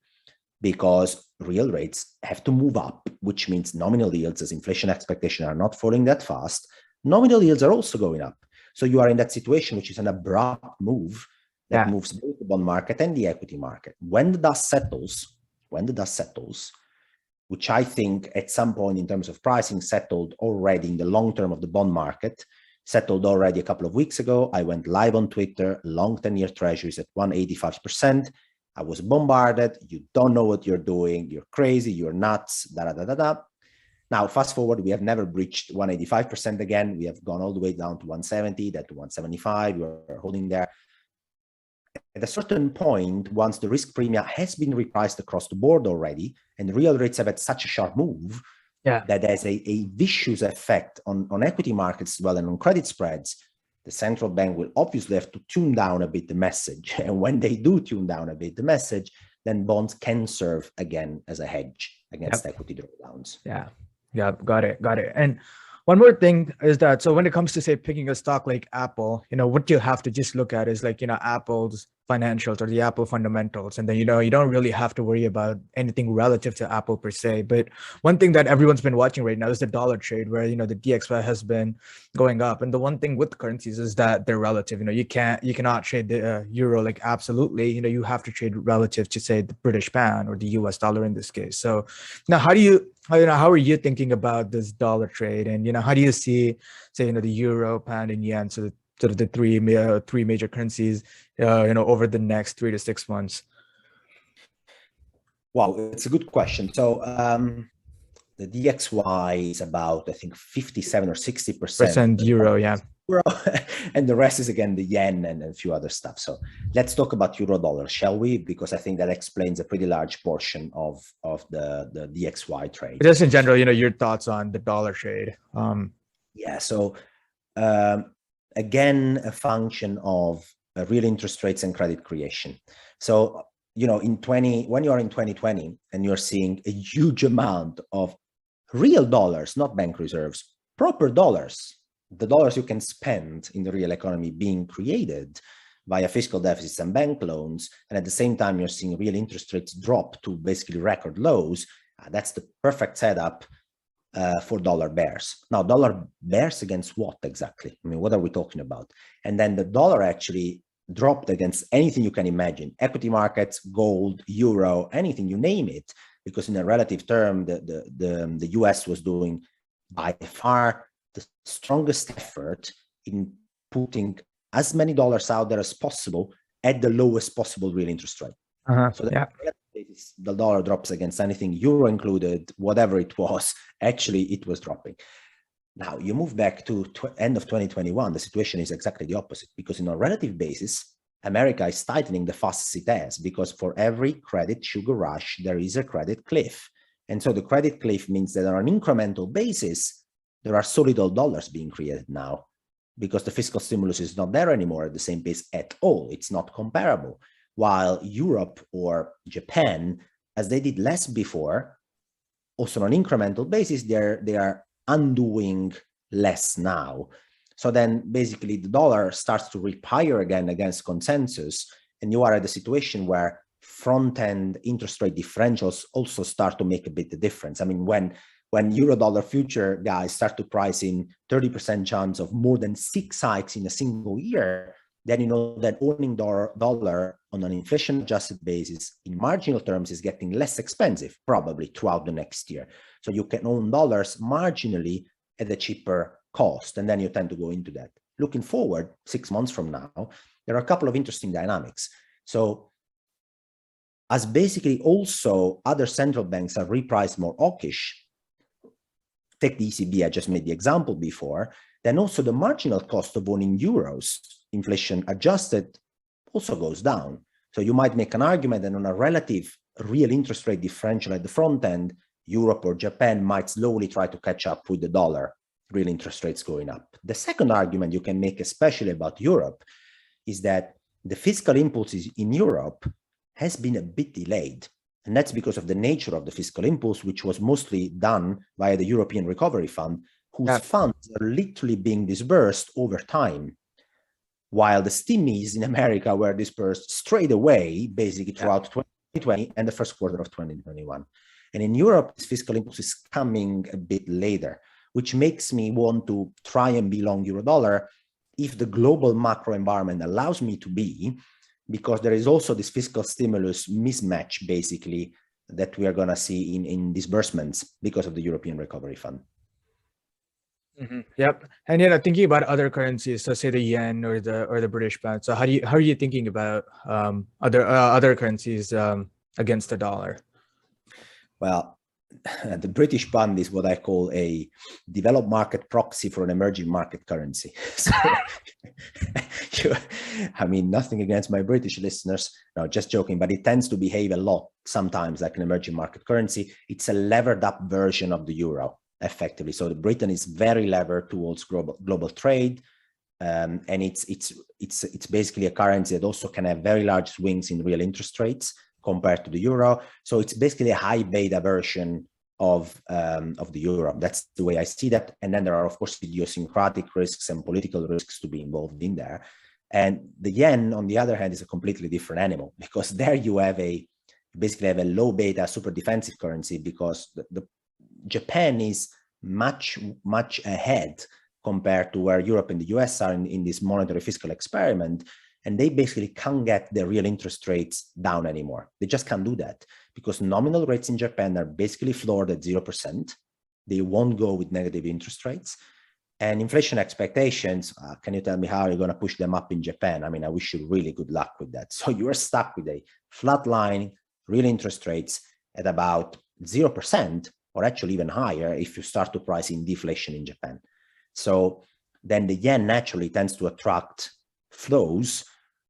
because real rates have to move up, which means nominal yields, as inflation expectations are not falling that fast, nominal yields are also going up. So you are in that situation, which is an abrupt move that moves both the bond market and the equity market. When the dust settles, which I think at some point in terms of pricing settled already in the long term of the bond market, settled already a couple of weeks ago. I went live on Twitter, long 10-year treasuries at 185%. I was bombarded. You don't know what you're doing. You're crazy. You're nuts. Now, fast forward, we have never breached 185% again. We have gone all the way down to 170, then to 175. We're holding there. At a certain point, once the risk premium has been repriced across the board already, and real rates have had such a sharp move, that there's a vicious effect on equity markets as well and on credit spreads, the central bank will obviously have to tune down a bit the message. And when they do tune down a bit the message, then bonds can serve again as a hedge against equity drawdowns. Yeah, got it. And One more thing is that, so when it comes to say picking a stock like Apple, what you have to just look at is like, Apple's financials or the Apple fundamentals. And then, you don't really have to worry about anything relative to Apple per se. But one thing that everyone's been watching right now is the dollar trade where, the DXY has been going up. And the one thing with currencies is that they're relative. You cannot trade the euro like absolutely, you have to trade relative to say the British pound or the US dollar in this case. So now how are you thinking about this dollar trade, and how do you see, say, the euro, pound, and yen, so sort of the three major currencies, over the next 3 to 6 months? Wow, it's a good question. So the DXY is about, I think, 57 or 60% Euro, yeah. Euro, and the rest is again the yen and a few other stuff. So let's talk about euro dollar, shall we? Because I think that explains a pretty large portion of the DXY trade. Just in general, your thoughts on the dollar trade. Yeah. So again, a function of real interest rates and credit creation. So when you're in 2020 and you're seeing a huge amount of real dollars, not bank reserves, proper dollars, the dollars you can spend in the real economy being created via fiscal deficits and bank loans, and at the same time you're seeing real interest rates drop to basically record lows, that's the perfect setup for dollar bears. Now, dollar bears against what exactly? I mean, what are we talking about? And then the dollar actually dropped against anything you can imagine: equity markets, gold, euro, anything, you name it, because in a relative term, the US was doing by far the strongest effort in putting as many dollars out there as possible at the lowest possible real interest rate. So the dollar drops against anything, euro included, whatever it was, actually it was dropping. Now you move back to end of 2021, the situation is exactly the opposite, because in a relative basis, America is tightening the fastest it has, because for every credit sugar rush, there is a credit cliff. And so the credit cliff means that on an incremental basis, there are so little dollars being created now, because the fiscal stimulus is not there anymore at the same pace at all. It's not comparable. While Europe or Japan, as they did less before, also on an incremental basis, they are undoing less now. So then basically the dollar starts to rip higher again against consensus, and you are at a situation where front-end interest rate differentials also start to make a bit of difference. I mean, when euro dollar future guys start to price in 30% chance of more than 6 hikes in a single year, then you know that owning dollar on an inflation-adjusted basis in marginal terms is getting less expensive, probably throughout the next year. So you can own dollars marginally at a cheaper cost, and then you tend to go into that. Looking forward 6 months from now, there are a couple of interesting dynamics. So as basically also other central banks have repriced more hawkish, take the ECB, I just made the example before, then also the marginal cost of owning euros, inflation adjusted, also goes down. So you might make an argument that on a relative real interest rate differential at the front end, Europe or Japan might slowly try to catch up with the dollar, real interest rates going up. The second argument you can make, especially about Europe, is that the fiscal impulses in Europe has been a bit delayed. And that's because of the nature of the fiscal impulse, which was mostly done via the European Recovery Fund, whose funds are literally being disbursed over time, while the stimmies in America were dispersed straight away, basically throughout 2020 and the first quarter of 2021. And in Europe, this fiscal impulse is coming a bit later, which makes me want to try and be long euro dollar if the global macro environment allows me to be, because there is also this fiscal stimulus mismatch, basically, that we are going to see in disbursements because of the European Recovery Fund. Mm-hmm. Yep. And thinking about other currencies, so say the yen or the British pound. So how are you thinking about other currencies against the dollar? Well, the British pound is what I call a developed market proxy for an emerging market currency. So, I mean, nothing against my British listeners, no, just joking, but it tends to behave a lot sometimes like an emerging market currency. It's a levered up version of the euro, effectively. So Britain is very levered towards global trade, and it's basically a currency that also can have very large swings in real interest rates compared to the euro. So it's basically a high beta version of the euro. That's the way I see that. And then there are, of course, idiosyncratic risks and political risks to be involved in there. And the yen, on the other hand, is a completely different animal, because there you basically have a low beta, super defensive currency, because the Japan is much ahead compared to where Europe and the US are in this monetary fiscal experiment. And they basically can't get their real interest rates down anymore. They just can't do that, because nominal rates in Japan are basically floored at 0%. They won't go with negative interest rates. And inflation expectations, can you tell me how you're going to push them up in Japan? I mean, I wish you really good luck with that. So you're stuck with a flat line, real interest rates at about 0%, or actually even higher if you start to price in deflation in Japan. So then the yen naturally tends to attract flows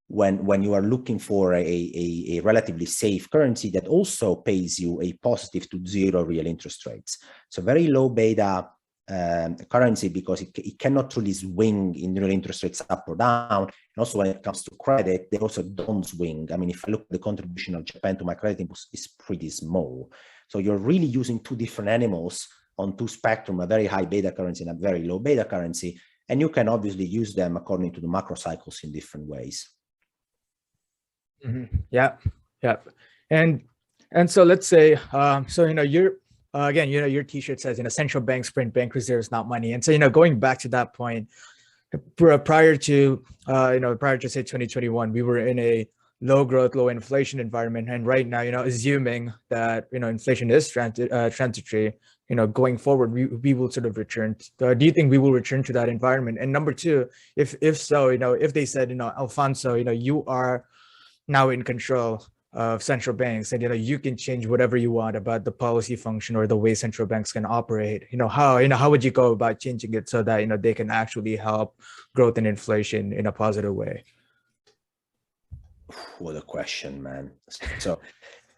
when you are looking for a relatively safe currency that also pays you a positive to zero real interest rates. So very low beta currency, because it cannot really swing in real interest rates up or down. And also when it comes to credit, they also don't swing. I mean, if I look at the contribution of Japan to my credit inputs, is pretty small. So you're really using two different animals on two spectrum, a very high beta currency and a very low beta currency. And you can obviously use them according to the macro cycles in different ways. Mm-hmm. Yeah. And so let's say, you're again, your T-shirt says, central banks print bank reserves, not money. And so, going back to that point, prior to say 2021, we were in a low growth, low inflation environment. And right now, assuming that, inflation is transitory, going forward, we will sort of return. Do you think we will return to that environment? And number two, if so, if they said, Alfonso, you are now in control of central banks, and you can change whatever you want about the policy function or the way central banks can operate, how would you go about changing it so that they can actually help growth and inflation in a positive way? What a question, man. So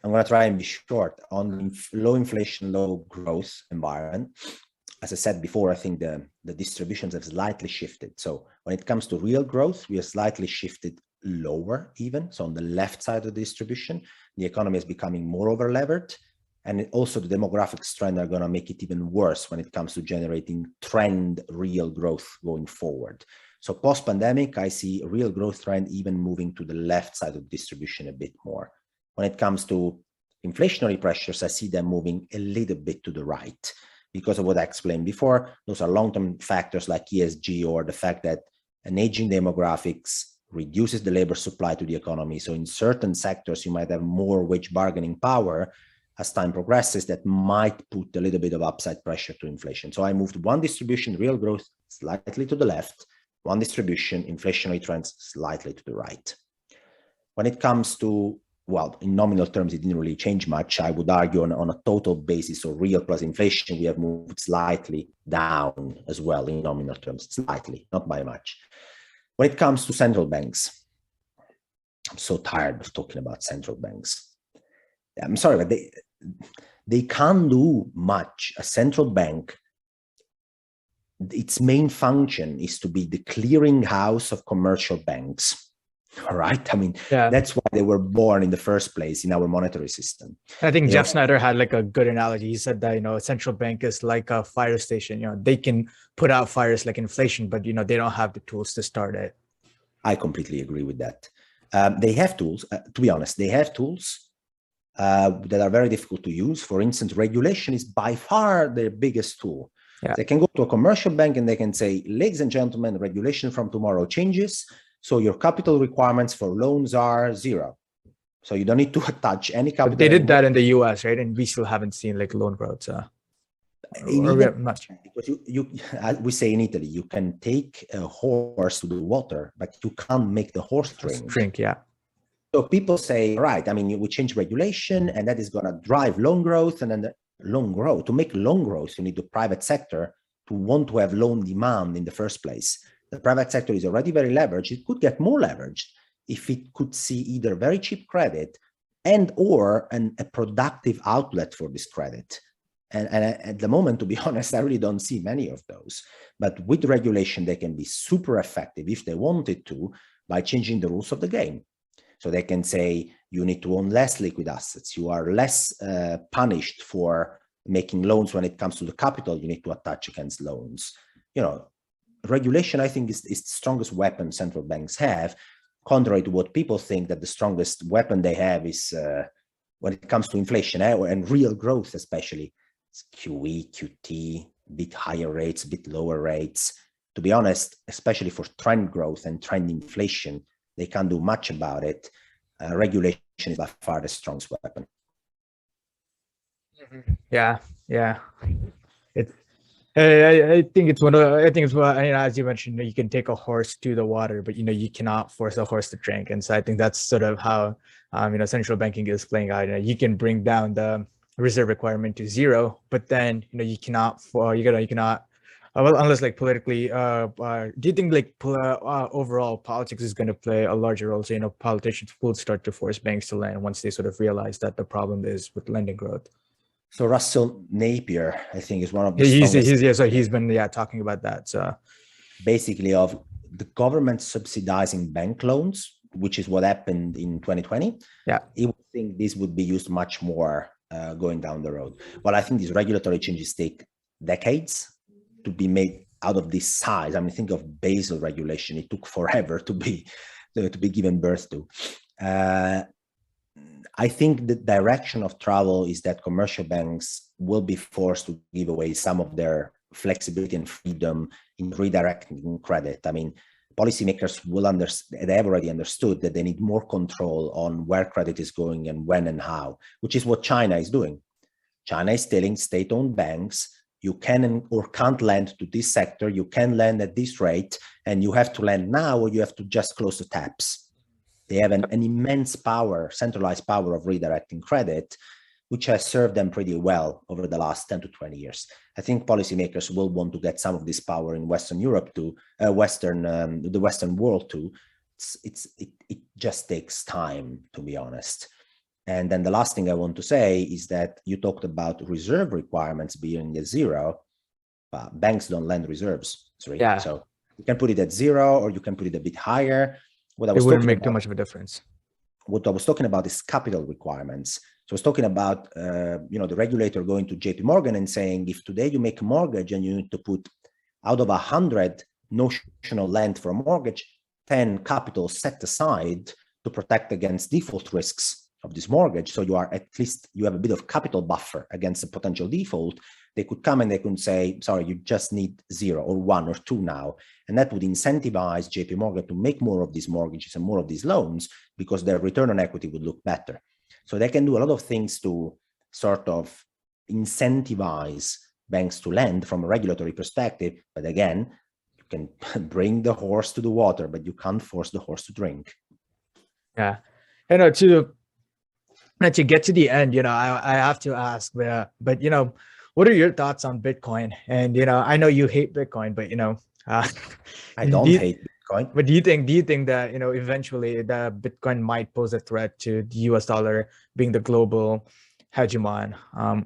I'm going to try and be short on low inflation, low growth environment. As I said before, I think the distributions have slightly shifted. So when it comes to real growth, we are slightly shifted lower even. So on the left side of the distribution, the economy is becoming more over levered. And also the demographic trends are going to make it even worse when it comes to generating trend real growth going forward. So post-pandemic, I see a real growth trend even moving to the left side of the distribution a bit more. When it comes to inflationary pressures, I see them moving a little bit to the right because of what I explained before. Those are long-term factors like ESG, or the fact that an aging demographics reduces the labor supply to the economy. So in certain sectors, you might have more wage bargaining power as time progresses that might put a little bit of upside pressure to inflation. So I moved one distribution, real growth, slightly to the left, one distribution, inflationary trends, slightly to the right. When it comes to, well, in nominal terms, it didn't really change much. I would argue on a total basis, so real plus inflation, we have moved slightly down as well in nominal terms, slightly, not by much. When it comes to central banks, I'm so tired of talking about central banks. I'm sorry, but they can't do much. A central bank, its main function is to be the clearinghouse of commercial banks. All right. I mean, That's why they were born in the first place in our monetary system. I think Jeff Snyder had like a good analogy. He said that, a central bank is like a fire station. They can put out fires like inflation, but, they don't have the tools to start it. I completely agree with that. They have tools, to be honest, they have tools that are very difficult to use. For instance, regulation is by far their biggest tool. Yeah. They can go to a commercial bank and they can say, ladies and gentlemen, regulation from tomorrow changes. So your capital requirements for loans are 0. So you don't need to touch any capital. But they did that in the US, right? And we still haven't seen like loan growth. Much. Because we say in Italy, you can take a horse to the water, but you can't make the horse drink. Yeah. So people say, right, I mean, we change regulation and that is going to drive loan growth. And then to make loan growth, you need the private sector to want to have loan demand in the first place. The private sector is already very leveraged. It could get more leveraged if it could see either very cheap credit and or a productive outlet for this credit. And at the moment, to be honest, I really don't see many of those. But with regulation, they can be super effective if they wanted to by changing the rules of the game. So they can say you need to own less liquid assets. You are less punished for making loans when it comes to the capital you need to attach against loans. Regulation, I think, is the strongest weapon central banks have, contrary to what people think, that the strongest weapon they have is when it comes to inflation and real growth, especially. It's QE, QT, bit higher rates, bit lower rates. To be honest, especially for trend growth and trend inflation, they can't do much about it. Regulation is by far the strongest weapon. Yeah. It's I think it's as you mentioned, you can take a horse to the water, but you cannot force a horse to drink. And so I think that's sort of how central banking is playing out. You can bring down the reserve requirement to zero, but then you cannot unless like politically. Do you think like overall politics is going to play a larger role? So politicians will start to force banks to lend once they sort of realize that the problem is with lending growth. So Russell Napier, I think, is one of the he's been talking about that. So basically, of the government subsidizing bank loans, which is what happened in 2020. Yeah, he would think this would be used much more going down the road. Well, I think these regulatory changes take decades to be made out of this size. I mean, think of Basel regulation; it took forever to be given birth to. I think the direction of travel is that commercial banks will be forced to give away some of their flexibility and freedom in redirecting credit. I mean, policymakers they have already understood that they need more control on where credit is going and when and how, which is what China is doing. China is telling state-owned banks, you can or can't lend to this sector, you can lend at this rate, and you have to lend now or you have to just close the taps. They have an immense power, centralized power of redirecting credit, which has served them pretty well over the last 10 to 20 years. I think policymakers will want to get some of this power in Western Europe too, the Western world too. It just takes time, to be honest. And then the last thing I want to say is that you talked about reserve requirements being at zero, but banks don't lend reserves. Yeah. So you can put it at zero or you can put it a bit higher. It wouldn't make too much of a difference. What I was talking about is capital requirements. So I was talking about, the regulator going to JP Morgan and saying, if today you make a mortgage and you need to put out of 100 notional lent for a mortgage, 10 capital set aside to protect against default risks of this mortgage. So you have a bit of capital buffer against a potential default. They could come and they could say, sorry, you just need 0 or 1 or 2 now. And that would incentivize JP Morgan to make more of these mortgages and more of these loans because their return on equity would look better. So they can do a lot of things to sort of incentivize banks to lend from a regulatory perspective. But again, you can bring the horse to the water, but you can't force the horse to drink. Yeah. To get to the end, I have to ask, but what are your thoughts on Bitcoin? And I know you hate Bitcoin, but I don't hate Bitcoin. But do you think that eventually the Bitcoin might pose a threat to the US dollar being the global hegemon,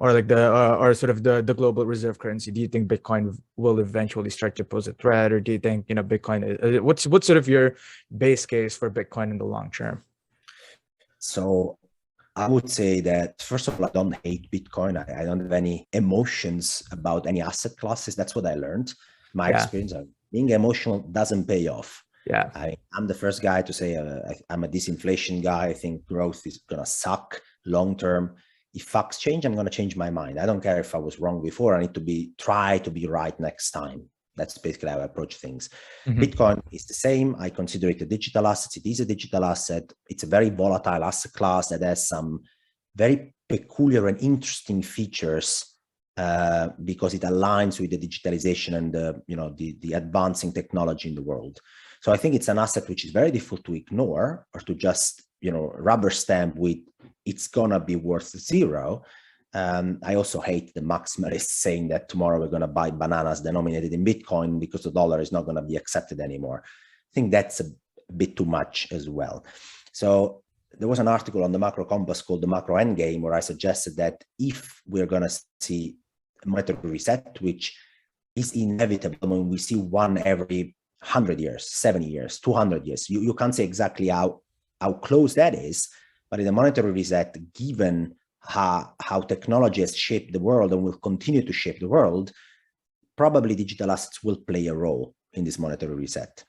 or like the global reserve currency? Do you think Bitcoin will eventually start to pose a threat, or do you think Bitcoin what's sort of your base case for Bitcoin in the long term? So I would say that, first of all, I don't hate Bitcoin. I don't have any emotions about any asset classes. That's what I learned. My experience of being emotional doesn't pay off. Yeah, I'm the first guy to say I'm a disinflation guy. I think growth is going to suck long term. If facts change, I'm going to change my mind. I don't care if I was wrong before. I need to try to be right next time. That's basically how I approach things. Mm-hmm. Bitcoin is the same. I consider it a digital asset. It is a digital asset. It's a very volatile asset class that has some very peculiar and interesting features because it aligns with the digitalization and the advancing technology in the world. So I think it's an asset which is very difficult to ignore or to just rubber stamp with it's gonna be worth 0. I also hate the maximalists saying that tomorrow we're going to buy bananas denominated in Bitcoin because the dollar is not going to be accepted anymore. I think that's a bit too much as well. So there was an article on the Macro Compass called The Macro Endgame, where I suggested that if we're going to see a monetary reset, which is inevitable when we see one every 100 years, 70 years, 200 years, you can't say exactly how close that is, but in a monetary reset, given how technology has shaped the world and will continue to shape the world, probably digital assets will play a role in this monetary reset.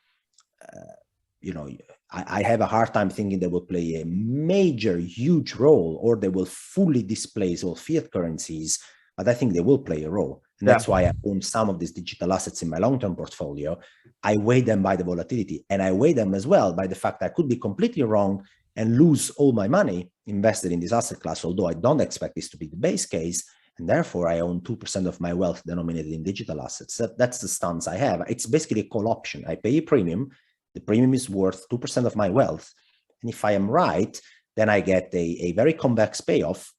I have a hard time thinking they will play a major, huge role, or they will fully displace all fiat currencies, but I think they will play a role. And that's why I own some of these digital assets in my long-term portfolio. I weigh them by the volatility, and I weigh them as well by the fact I could be completely wrong and lose all my money invested in this asset class, although I don't expect this to be the base case. And therefore, I own 2% of my wealth denominated in digital assets. That's the stance I have. It's basically a call option. I pay a premium. The premium is worth 2% of my wealth. And if I am right, then I get a very convex payoff.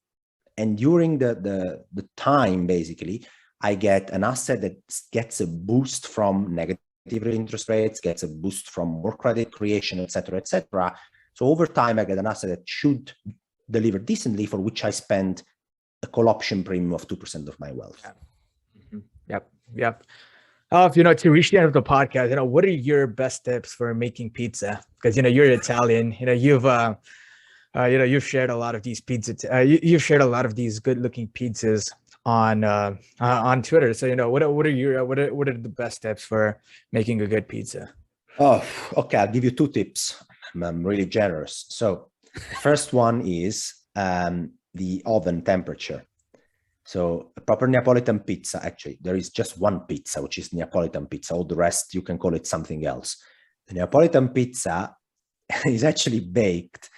And during the time, basically, I get an asset that gets a boost from negative interest rates, gets a boost from more credit creation, et cetera, et cetera. So over time, I get an asset that should deliver decently, for which I spend a call option premium of 2% of my wealth. Yep. To reach the end of the podcast, what are your best tips for making pizza? Because you're Italian. You've shared a lot of these you've shared a lot of these good-looking pizzas on Twitter. So what are the best tips for making a good pizza? Oh, okay. I'll give you 2 tips. I'm really generous. So the first one is the oven temperature. So a proper Neapolitan pizza, actually, there is just one pizza, which is Neapolitan pizza. All the rest, you can call it something else. The Neapolitan pizza is actually baked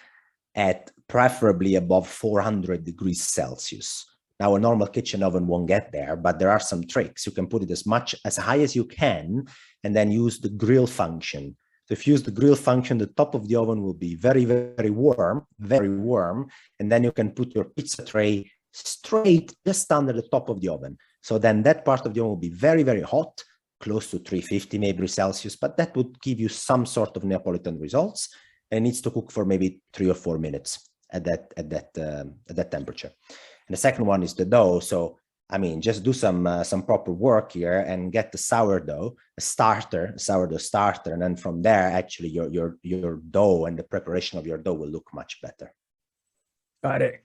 at preferably above 400 degrees Celsius. Now, a normal kitchen oven won't get there, but there are some tricks. You can put it as high as you can, and then use the grill function. So if you use the grill function, the top of the oven will be very, very warm, and then you can put your pizza tray straight just under the top of the oven. So then that part of the oven will be very, very hot, close to 350 maybe Celsius, but that would give you some sort of Neapolitan results. And it needs to cook for maybe 3 or 4 minutes at that temperature. And the second one is the dough. So just do some proper work here and get the sourdough starter, and then from there, actually, your dough and the preparation of your dough will look much better. Got it.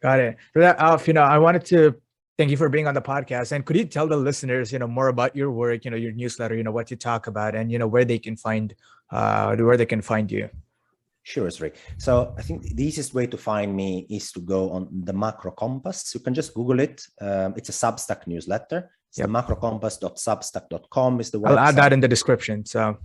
For that, Alf, I wanted to thank you for being on the podcast. And could you tell the listeners, more about your work, your newsletter, what you talk about, and where they can find you? Sure, Sri. So I think the easiest way to find me is to go on the Macro Compass. You can just Google it. It's a Substack newsletter. It's the macrocompass.substack.com is the website. I'll add that in the description. So.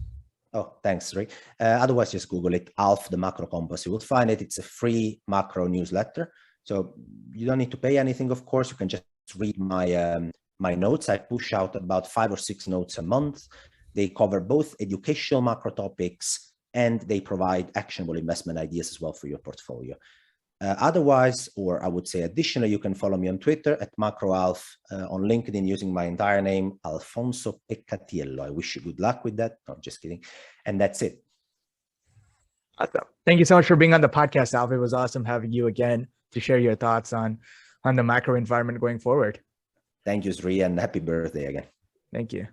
Oh, thanks, Sri. Otherwise, just Google it, Alf, the Macro Compass. You will find it. It's a free macro newsletter. So you don't need to pay anything, of course. You can just read my notes. I push out about 5 or 6 notes a month. They cover both educational macro topics, and they provide actionable investment ideas as well for your portfolio. Otherwise, or I would say additionally, you can follow me on Twitter at MacroAlf, on LinkedIn using my entire name, Alfonso Peccatiello. I wish you good luck with that. No, just kidding. And that's it. Awesome. Thank you so much for being on the podcast, Alf. It was awesome having you again to share your thoughts on the macro environment going forward. Thank you, Sri, and happy birthday again. Thank you.